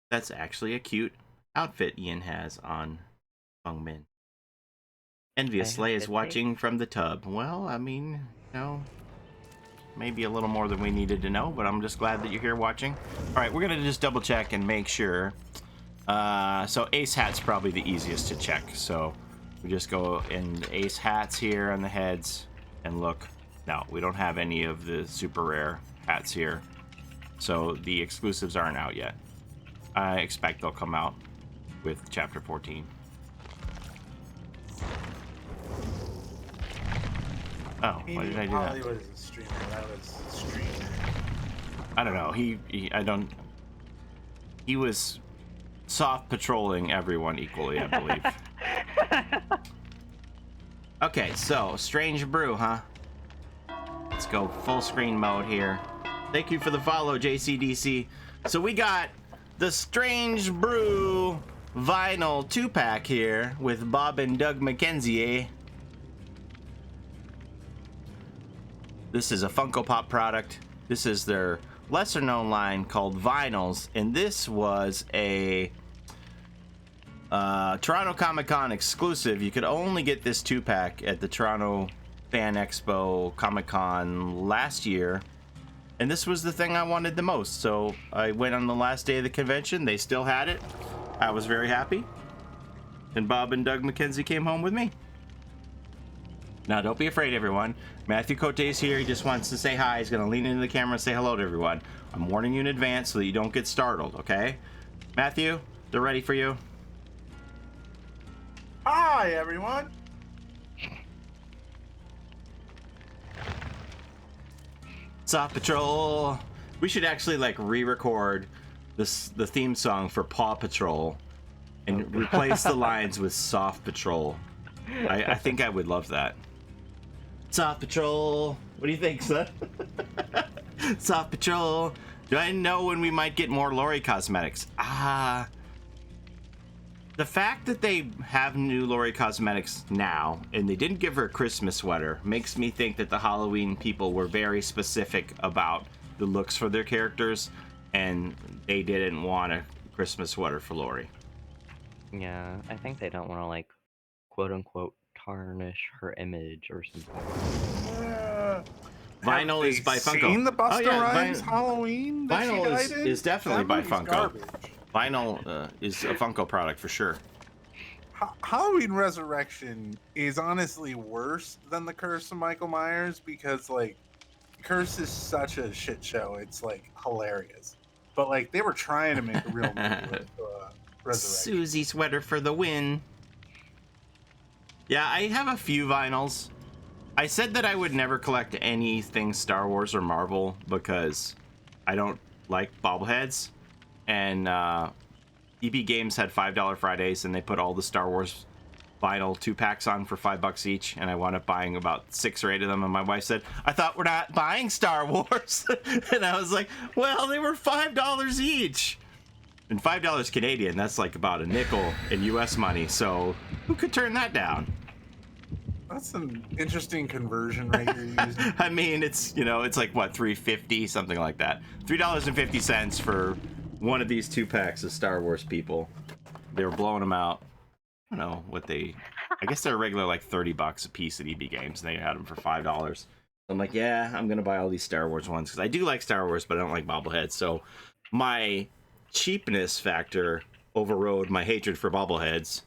That's actually a cute outfit Ian has on Feng Min. Envious Slay is watching from the tub. Well, I mean, you know, maybe a little more than we needed to know, but I'm just glad that you're here watching. All right, we're gonna just double check and make sure. So Ace Hat's probably the easiest to check. So we just go in Ace Hats here on the heads and look. No, we don't have any of the super rare hats here. So the exclusives aren't out yet. I expect they'll come out with Chapter 14. Oh, why did I do that? Paulie was a streamer. That was a stream. I don't know. He was soft patrolling everyone equally, I believe. Okay, so Strange Brew, huh? Let's go full screen mode here. Thank you for the follow, JCDC. So we got the Strange Brew vinyl 2-pack here with Bob and Doug McKenzie. This is a Funko Pop product. This is their lesser known line called Vinyls, and this was a Toronto Comic Con exclusive. You could only get this 2-pack at the Toronto Fan Expo Comic Con last year, and this was the thing I wanted the most. So I went on the last day of the convention. They still had it. I was very happy, and Bob and Doug McKenzie came home with me. Now, don't be afraid, everyone. Matthew Cote is here. He just wants to say hi. He's going to lean into the camera and say hello to everyone. I'm warning you in advance so that you don't get startled, okay? Matthew, they're ready for you. Hi, everyone. Soft Patrol. We should actually like re-record the theme song for Paw Patrol and replace the lines with Soft Patrol. I think I would love that. Soft Patrol. What do you think, son? Soft Patrol. Do I know when we might get more Lori cosmetics? The fact that they have new Lori cosmetics now, and they didn't give her a Christmas sweater, makes me think that the Halloween people were very specific about the looks for their characters, and they didn't want a Christmas sweater for Lori. Yeah, I think they don't want to, like, quote-unquote tarnish her image or something. Vinyl is by Funko. Seen the Busta Rhymes Vin- Halloween? That she Vinyl died in? is definitely That by movie's Funko. garbage. Vinyl is a Funko product for sure. Halloween Resurrection is honestly worse than The Curse of Michael Myers because, like, Curse is such a shit show. It's, like, hilarious. But, like, they were trying to make a real movie with Resurrection. Susie sweater for the win. Yeah, I have a few vinyls. I said that I would never collect anything Star Wars or Marvel because I don't like bobbleheads. And EB Games had $5 Fridays, and they put all the Star Wars vinyl 2-packs on for $5 each, and I wound up buying about 6 or 8 of them, and my wife said, I thought we're not buying Star Wars. And I was like, well, they were $5 each. And $5 Canadian, that's like about a nickel in US money, so who could turn that down? That's an interesting conversion rate you're using. I mean, it's, you know, it's like, what, $3.50, something like that. $3.50 for one of these 2-packs of Star Wars people. They were blowing them out. I don't know what they... I guess they're regular like $30 a piece at EB Games, and they had them for $5. I'm like, yeah, I'm gonna buy all these Star Wars ones because I do like Star Wars, but I don't like bobbleheads. So my cheapness factor overrode my hatred for bobbleheads,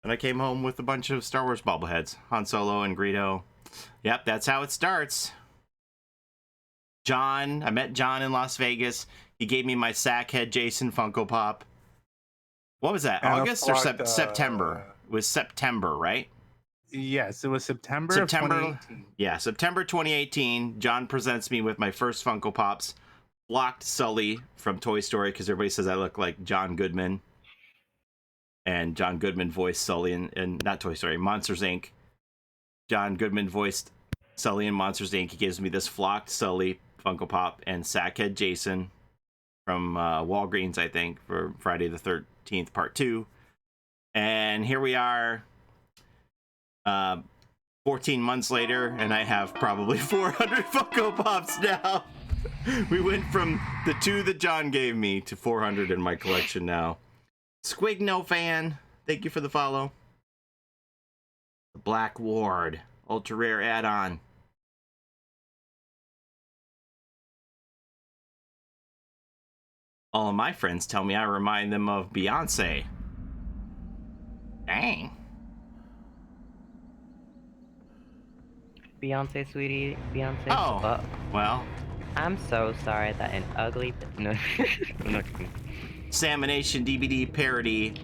and I came home with a bunch of Star Wars bobbleheads, Han Solo and Greedo. Yep, that's how it starts. John, I met John in Las Vegas. He gave me my Sackhead Jason Funko Pop. What was that? August or September? It was September, right? Yes, it was September of September 2018. Yeah, September 2018. John presents me with my first Funko Pops. Blocked Sully from Toy Story because everybody says I look like John Goodman. And John Goodman voiced Sully in not Toy Story, Monsters Inc. John Goodman voiced Sully in Monsters Inc. He gives me this flocked Sully Funko Pop and Sackhead Jason from Walgreens, I think, for Friday the 13th Part 2. And here we are 14 months later, and I have probably 400 Funko Pops now. We went from the 2 that John gave me to 400 in my collection now. Squig No Fan, thank you for the follow. The Black Ward, ultra rare add-on. All of my friends tell me I remind them of Beyonce. Dang. Beyonce, sweetie. Beyonce. Oh, well. I'm so sorry that an ugly... No. Salmonation DVD parody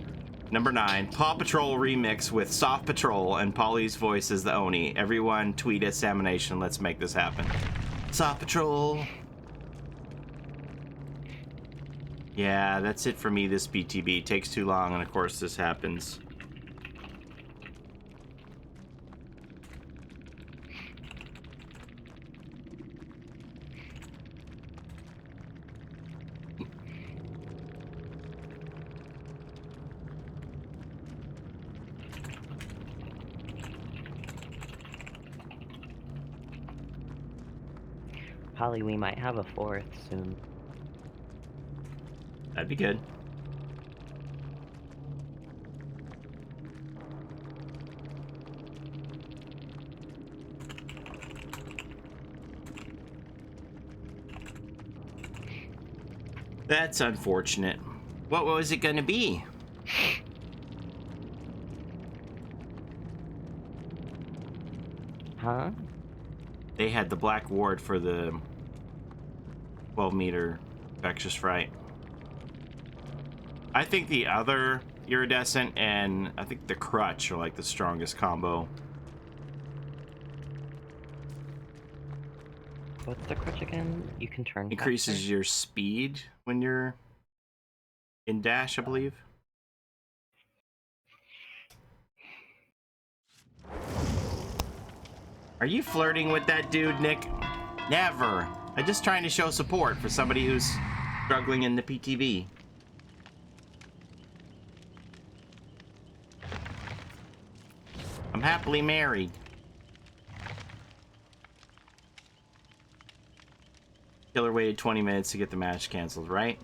number 9. Paw Patrol remix with Soft Patrol and Paulie's voice as the Oni. Everyone tweet at Salmonation. Let's make this happen. Soft Patrol. Yeah, that's it for me this BTB. Takes too long, and of course this happens. Paulie, we might have a 4th soon. That'd be good. That's unfortunate. What was it gonna be? Huh? They had the Black Ward for the 12-meter infectious fright. I think the other iridescent and I think the crutch are like the strongest combo. What's the crutch again? You can turn Increases faster? your speed when you're in dash, I believe. Are you flirting with that dude, Nick? Never. I'm just trying to show support for somebody who's struggling in the PTB. I'm happily married. Killer waited 20 minutes to get the match canceled, right?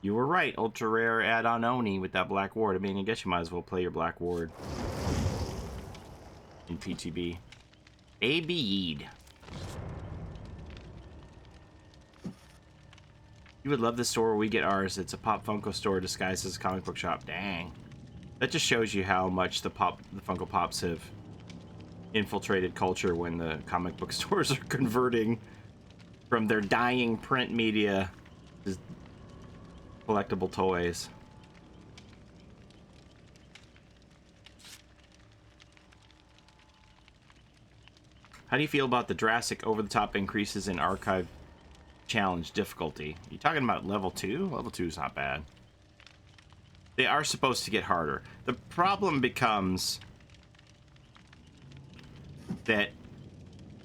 You were right, ultra rare add-on Oni with that Black Ward. I mean, I guess you might as well play your Black Ward in PTB. A-B-E'd. You would love the store where we get ours. It's a Pop Funko store disguised as a comic book shop. Dang. That just shows you how much the Funko Pops have infiltrated culture when the comic book stores are converting from their dying print media to collectible toys. How do you feel about the drastic over-the-top increases in archive challenge difficulty? You talking about level 2? Level 2 is not bad. They are supposed to get harder. The problem becomes that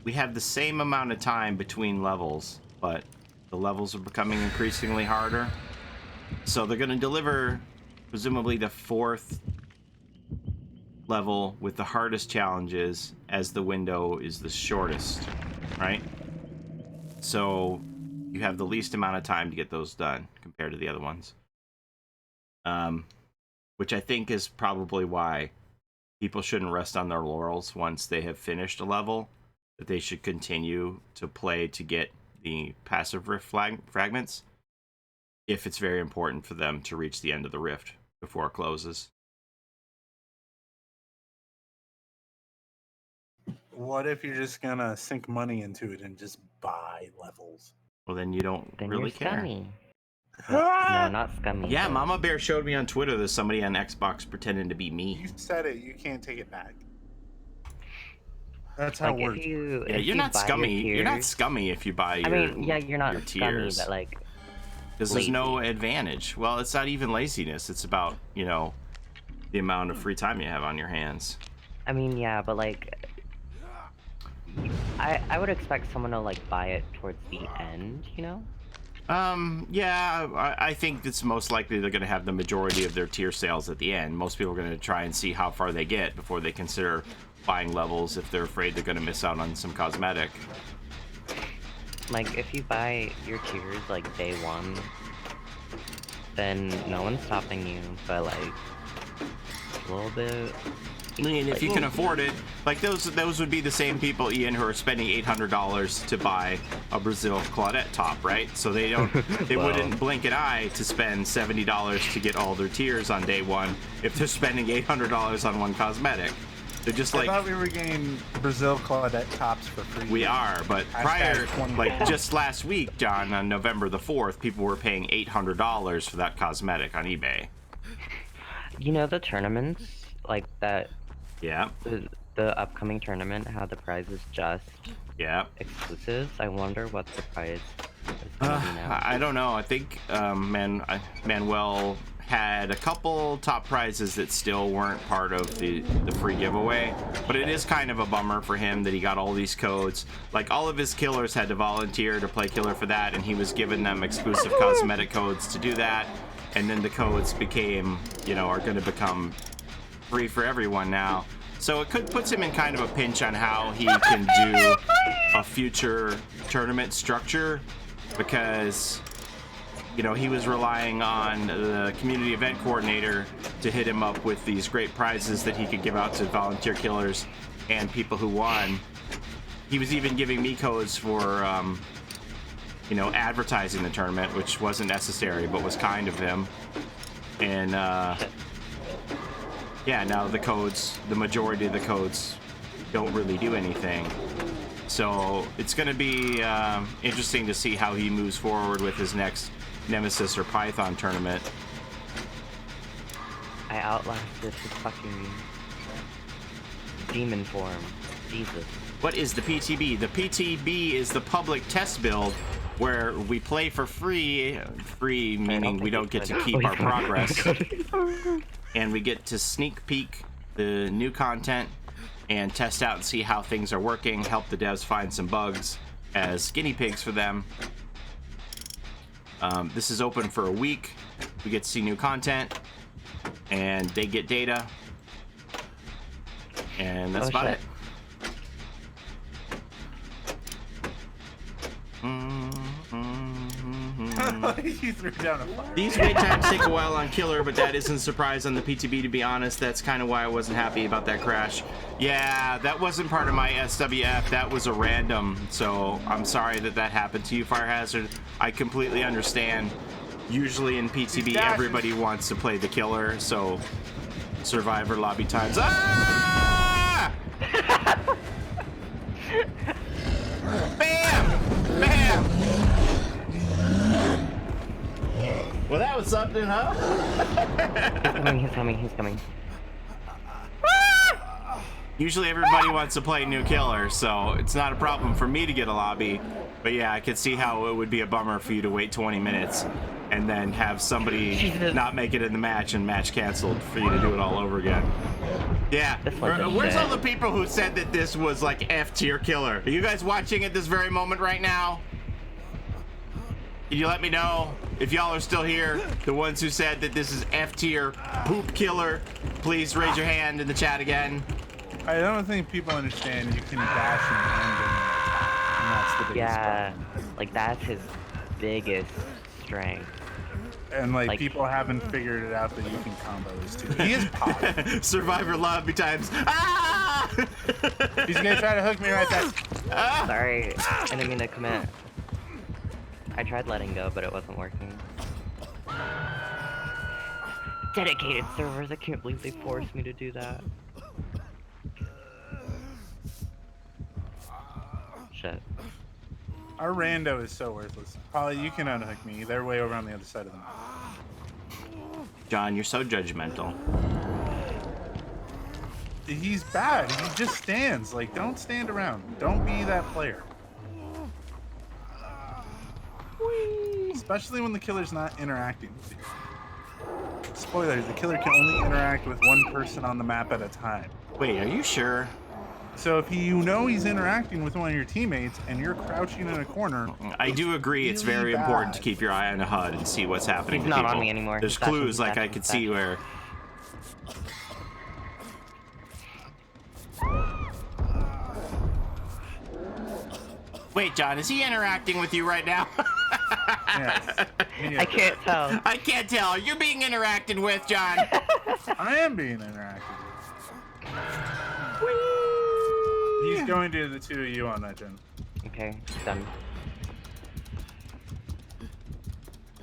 we have the same amount of time between levels, but the levels are becoming increasingly harder. So they're going to deliver presumably the 4th level with the hardest challenges as the window is the shortest, right? So you have the least amount of time to get those done compared to the other ones. Which I think is probably why people shouldn't rest on their laurels once they have finished a level. that they should continue to play to get the passive rift fragments if it's very important for them to reach the end of the rift before it closes. What if you're just gonna sink money into it and just buy levels? Well, then you don't Then really you're care. scummy. No, not scummy. Yeah, but- Mama Bear showed me on Twitter there's somebody on Xbox pretending to be me. You said it. You can't take it back. That's how Like, it works. if you, Yeah, if you're you not buy your scummy. You're not tiers- scummy if you buy your. I mean, yeah, you're not your scummy, tiers. but like, Because there's no advantage. Well, it's not even laziness. It's about, you know, the amount of free time you have on your hands. I mean, yeah, but like, I would expect someone to like buy it towards the end, you know? Yeah, I think it's most likely they're going to have the majority of their tier sales at the end. Most people are going to try and see how far they get before they consider buying levels if they're afraid they're going to miss out on some cosmetic. Like, if you buy your tiers like day one, then no one's stopping you, but like, a little bit. I mean, if you can afford it, like those would be the same people, Ian, who are spending $800 to buy a Brazil Claudette top, right? So they wouldn't blink an eye to spend $70 to get all their tiers on day one if they're spending $800 on one cosmetic. They're just I like, thought we were getting Brazil Claudette tops for free. we are, but Hashtag prior, 20. like just last week, John, on November the 4th, people were paying $800 for that cosmetic on eBay. You know the tournaments, like that, Yeah, the upcoming tournament, how the prize is just yeah. exclusives? I wonder what the prize is gonna be now. I don't know. I think Manuel had a couple top prizes that still weren't part of the free giveaway, but it is kind of a bummer for him that he got all these codes. Like, all of his killers had to volunteer to play killer for that, and he was giving them exclusive cosmetic codes to do that, and then the codes became, you know, are going to become free for everyone now. So it puts him in kind of a pinch on how he can do a future tournament structure, because, you know, he was relying on the community event coordinator to hit him up with these great prizes that he could give out to volunteer killers and people who won. He was even giving me codes for, you know, advertising the tournament, which wasn't necessary, but was kind of him. And, yeah, now the majority of the codes don't really do anything. So it's going to be interesting to see how he moves forward with his next Nemesis or Python tournament. I outlasted his fucking demon form. Jesus. What is the PTB? The PTB is the public test build where we play for free. Free meaning we don't get to keep our progress. And we get to sneak peek the new content and test out and see how things are working, help the devs find some bugs as guinea pigs for them. This is open for a week. We get to see new content, and they get data, and that's about it. You threw down a fire. These wait times take a while on killer, but that isn't a surprise on the PTB, to be honest. That's kind of why I wasn't happy about that crash. Yeah, that wasn't part of my SWF. That was a random, so I'm sorry that that happened to you, Fire Hazard. I completely understand. Usually in PTB, everybody wants to play the killer, so Survivor lobby times. Ah! Bam! Bam! Well, that was something, huh? He's coming. Usually everybody wants to play new killer, so it's not a problem for me to get a lobby. But yeah, I could see how it would be a bummer for you to wait 20 minutes and then have somebody not make it in the match and match canceled for you to do it all over again. Yeah, where's all the people who said that this was like F tier killer? Are you guys watching at this very moment right now? Can you let me know if y'all are still here? The ones who said that this is F tier poop killer, please raise your hand in the chat again. I don't think people understand you can dash and end, and that's the biggest Yeah, like that's his biggest strength. part. And like like- people haven't figured it out that you can combo those two. He is pop. Survivor lobby times. Ah! He's gonna try to hook me right there. Sorry, I didn't mean to commit. I tried letting go, but it wasn't working. Dedicated servers, I can't believe they forced me to do that. Shit. Our rando is so worthless. Paulie, you can unhook me. They're way over on the other side of the map. John, you're so judgmental. He's bad. He just stands. Like, don't stand around. Don't be that player. Especially when the killer's not interacting with you. Spoiler, the killer can only interact with one person on the map at a time. Wait, are you sure? So if you know he's interacting with one of your teammates and you're crouching in a corner, I do agree it's really very important to bad. keep your eye on the HUD and see what's happening He's to not people. on me anymore. There's He's dashing, clues he's like I dashing, could he's see dashing. where... Wait, John, is he interacting with you right now? yes. I can't tell. I can't tell. You're being interacted with, John. I am being interacted with. He's going to the two of you on that gen. Okay, done.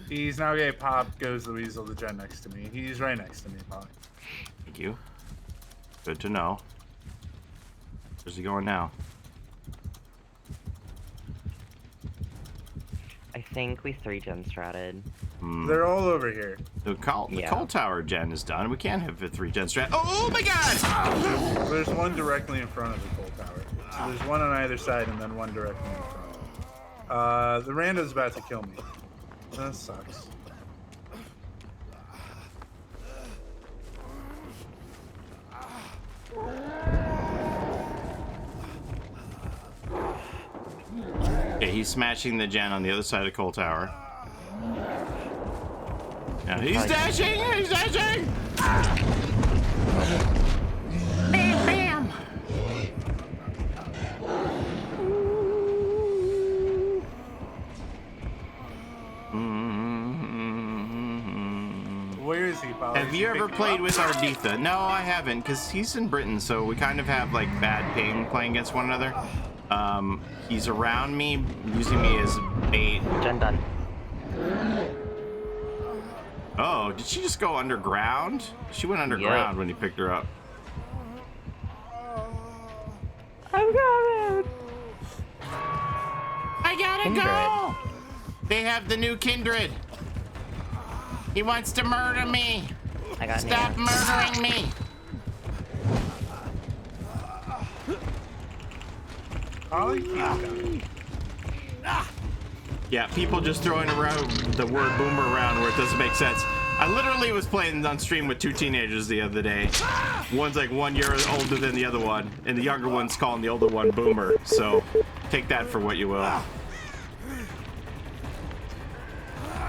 He's now gay pop, goes the weasel, the gen next to me. He's right next to me, Paulie. Thank you. Good to know. Where's he going now? I think we 3-gen stratted. They're all over here. The coal tower gen is done. We can't have a 3-gen strat. Oh my god! There's one directly in front of the coal tower. So there's one on either side and then one directly in front. The rando's about to kill me. That sucks. Okay, he's smashing the gen on the other side of coal tower. Now he's dashing! He's dashing! Bam, bam! Where is he, Paulie? Have you ever played with Arditha? No, I haven't, because he's in Britain, so we kind of have like bad ping playing against one another. He's around me, using me as bait. Gen done. Oh, did she just go underground? She went underground when he picked her up. I'm coming! I gotta Kindred. go! They have the new Kindred. He wants to murder me. I got Stop Nia. murdering me. Paulie, keep coming. Yeah, people just throwing around the word boomer around where it doesn't make sense. I literally was playing on stream with 2 teenagers the other day. One's like 1 year older than the other one, and the younger one's calling the older one boomer. So take that for what you will.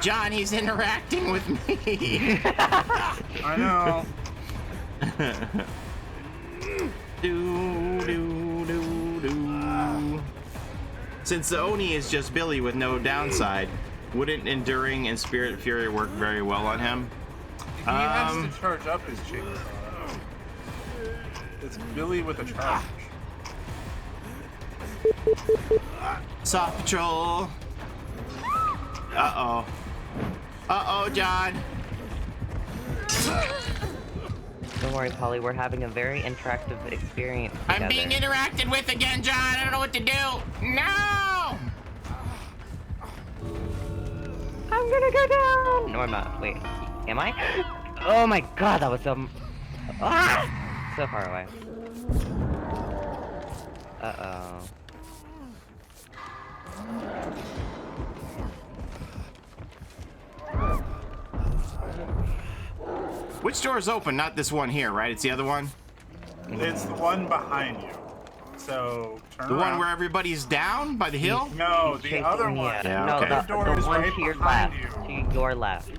John, he's interacting with me. I know. Do, do, do, do. Since the Oni is just Billy with no downside, wouldn't Enduring and Spirit Fury work very well on him? He has to charge up his chainsaw. It's Billy with a charge. Soft Patrol. Uh-oh. Uh-oh, John. Don't worry, Paulie, we're having a very interactive experience together. I'm being interacted with again, John. I don't know what to do. No! I'm gonna go down! No, I'm not. Wait, am I? Oh my god, that was so... Ah! So far away. Uh-oh. Which door is open? Not this one here, right? It's the other one? It's the one behind you. So turn The around. one where everybody's down by the hill? No, the Chasing other me one. at- Yeah, no, okay. the door is one right to your behind left. you. To your left.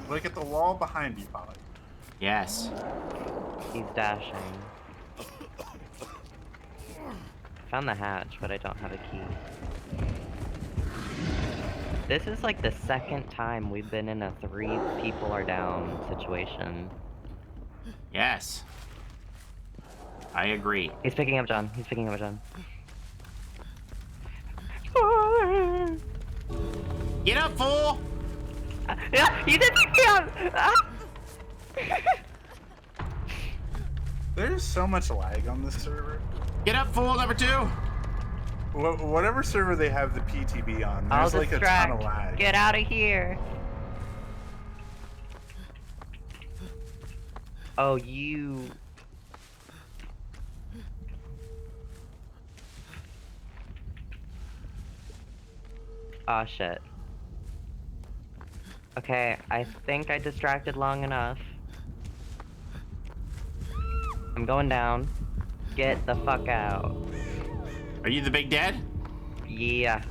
Look at the wall behind you, Paulie. Yes. He's dashing. Found the hatch, but I don't have a key. This is like the second time we've been in a 3 people are down situation. Yes. I agree. He's picking up John. He's picking up John. Get up, fool! Yeah, you did pick me up! Ah! There's so much lag on this server. Get up, fool, number 2! Whatever server they have the PTB on, I'll there's like a ton distract. of lag. Get out of here. Oh, you... Aw, shit. Okay, I think I distracted long enough. I'm going down. Get the fuck out. Are you the big dad? Yeah.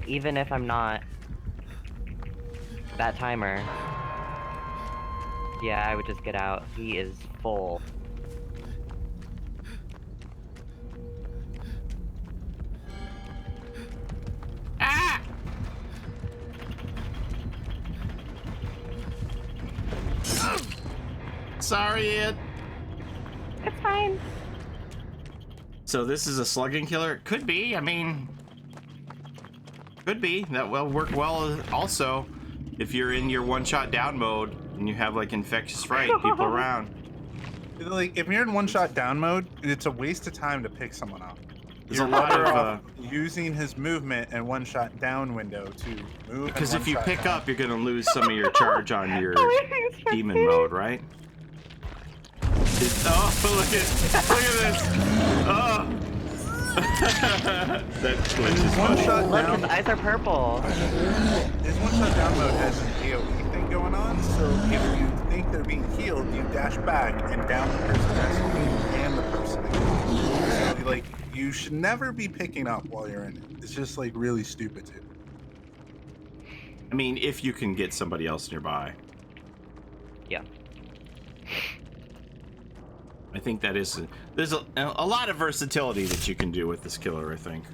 Even if I'm not. That timer. Yeah, I would just get out. He is full. Ah! Sorry, Ed. It's fine. So this is a slugging killer? Could be, I mean... Could be. That will work well also if you're in your one-shot down mode and you have like infectious fright, people around. Like, if you're in one-shot down mode, it's a waste of time to pick someone up. There's You're a lot better of... off using his movement and one-shot down window to move. Because and if you one-shot pick down. up, you're gonna lose some of your charge on your demon mode, right? Oh, look at this! Oh! That glitch is One funny. shot Look, down. his eyes are purple. His one-shot down mode has an AoE thing going on, so if you think they're being healed, you dash back and down the person that's healed and the person again. So, like, you should never be picking up while you're in it. It's just, like, really stupid to. I mean, if you can get somebody else nearby. Yeah. I think that is... There's a lot of versatility that you can do with this killer, I think.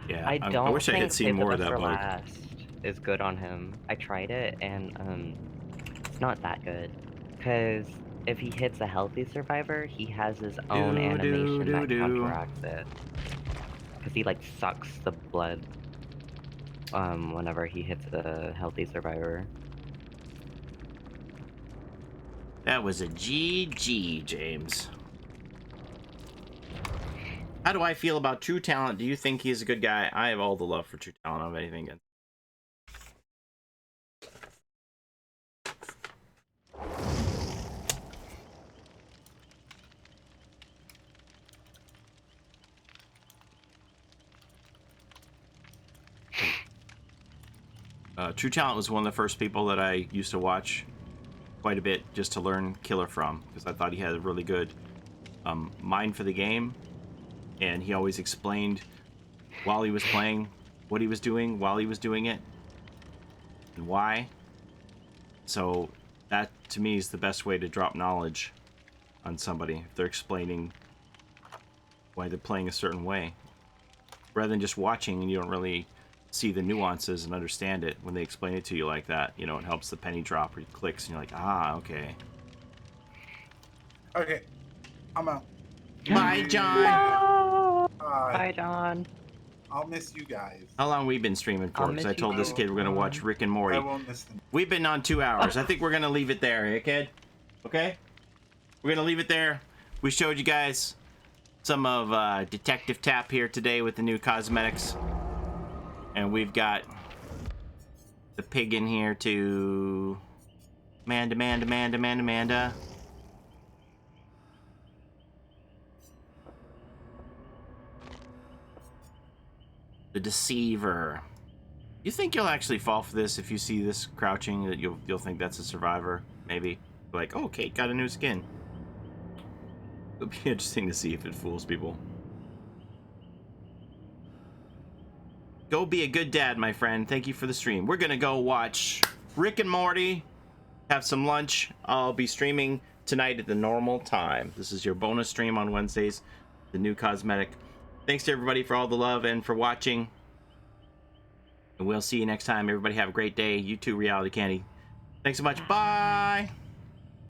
Yeah, I don't wish I think had seen Save the more of Best that for bug. Last is good on him. I tried it and it's not that good. Cause if he hits a healthy survivor, he has his own animation that counteracts it. Cause he like sucks the blood whenever he hits a healthy survivor. That was a GG, James. How do I feel about True Talent? Do you think he's a good guy? I have all the love for True Talent. I don't have anything against. True Talent was one of the first people that I used to watch quite a bit just to learn killer from, because I thought he had a really good mind for the game, and he always explained while he was playing what he was doing while he was doing it and why. So that to me is the best way to drop knowledge on somebody, if they're explaining why they're playing a certain way, rather than just watching and you don't really see the nuances and understand it. When they explain it to you like that, you know, it helps the penny drop, or it clicks and you're like, ah, okay. Okay, I'm out. Bye, John. No! Bye. Bye, John. I'll miss you guys. How long we been streaming for? I'll Because miss I told you this too. kid we're gonna watch Rick and Morty. I won't miss them. We've been on 2 hours. I think we're gonna leave it there, eh, kid? Okay? We're gonna leave it there. We showed you guys some of Detective Tapp here today with the new cosmetics. And we've got the pig in here too. Amanda. The Deceiver. You think you'll actually fall for this if you see this crouching? That you'll think that's a survivor? Maybe. Like, oh, Kate got a new skin. It'll be interesting to see if it fools people. Go be a good dad, my friend. Thank you for the stream. We're gonna go watch Rick and Morty, have some lunch. I'll be streaming tonight at the normal time. This is your bonus stream on Wednesdays, the new cosmetic. Thanks to everybody for all the love and for watching. And we'll see you next time. Everybody have a great day. You too, Reality Candy. Thanks so much. Bye.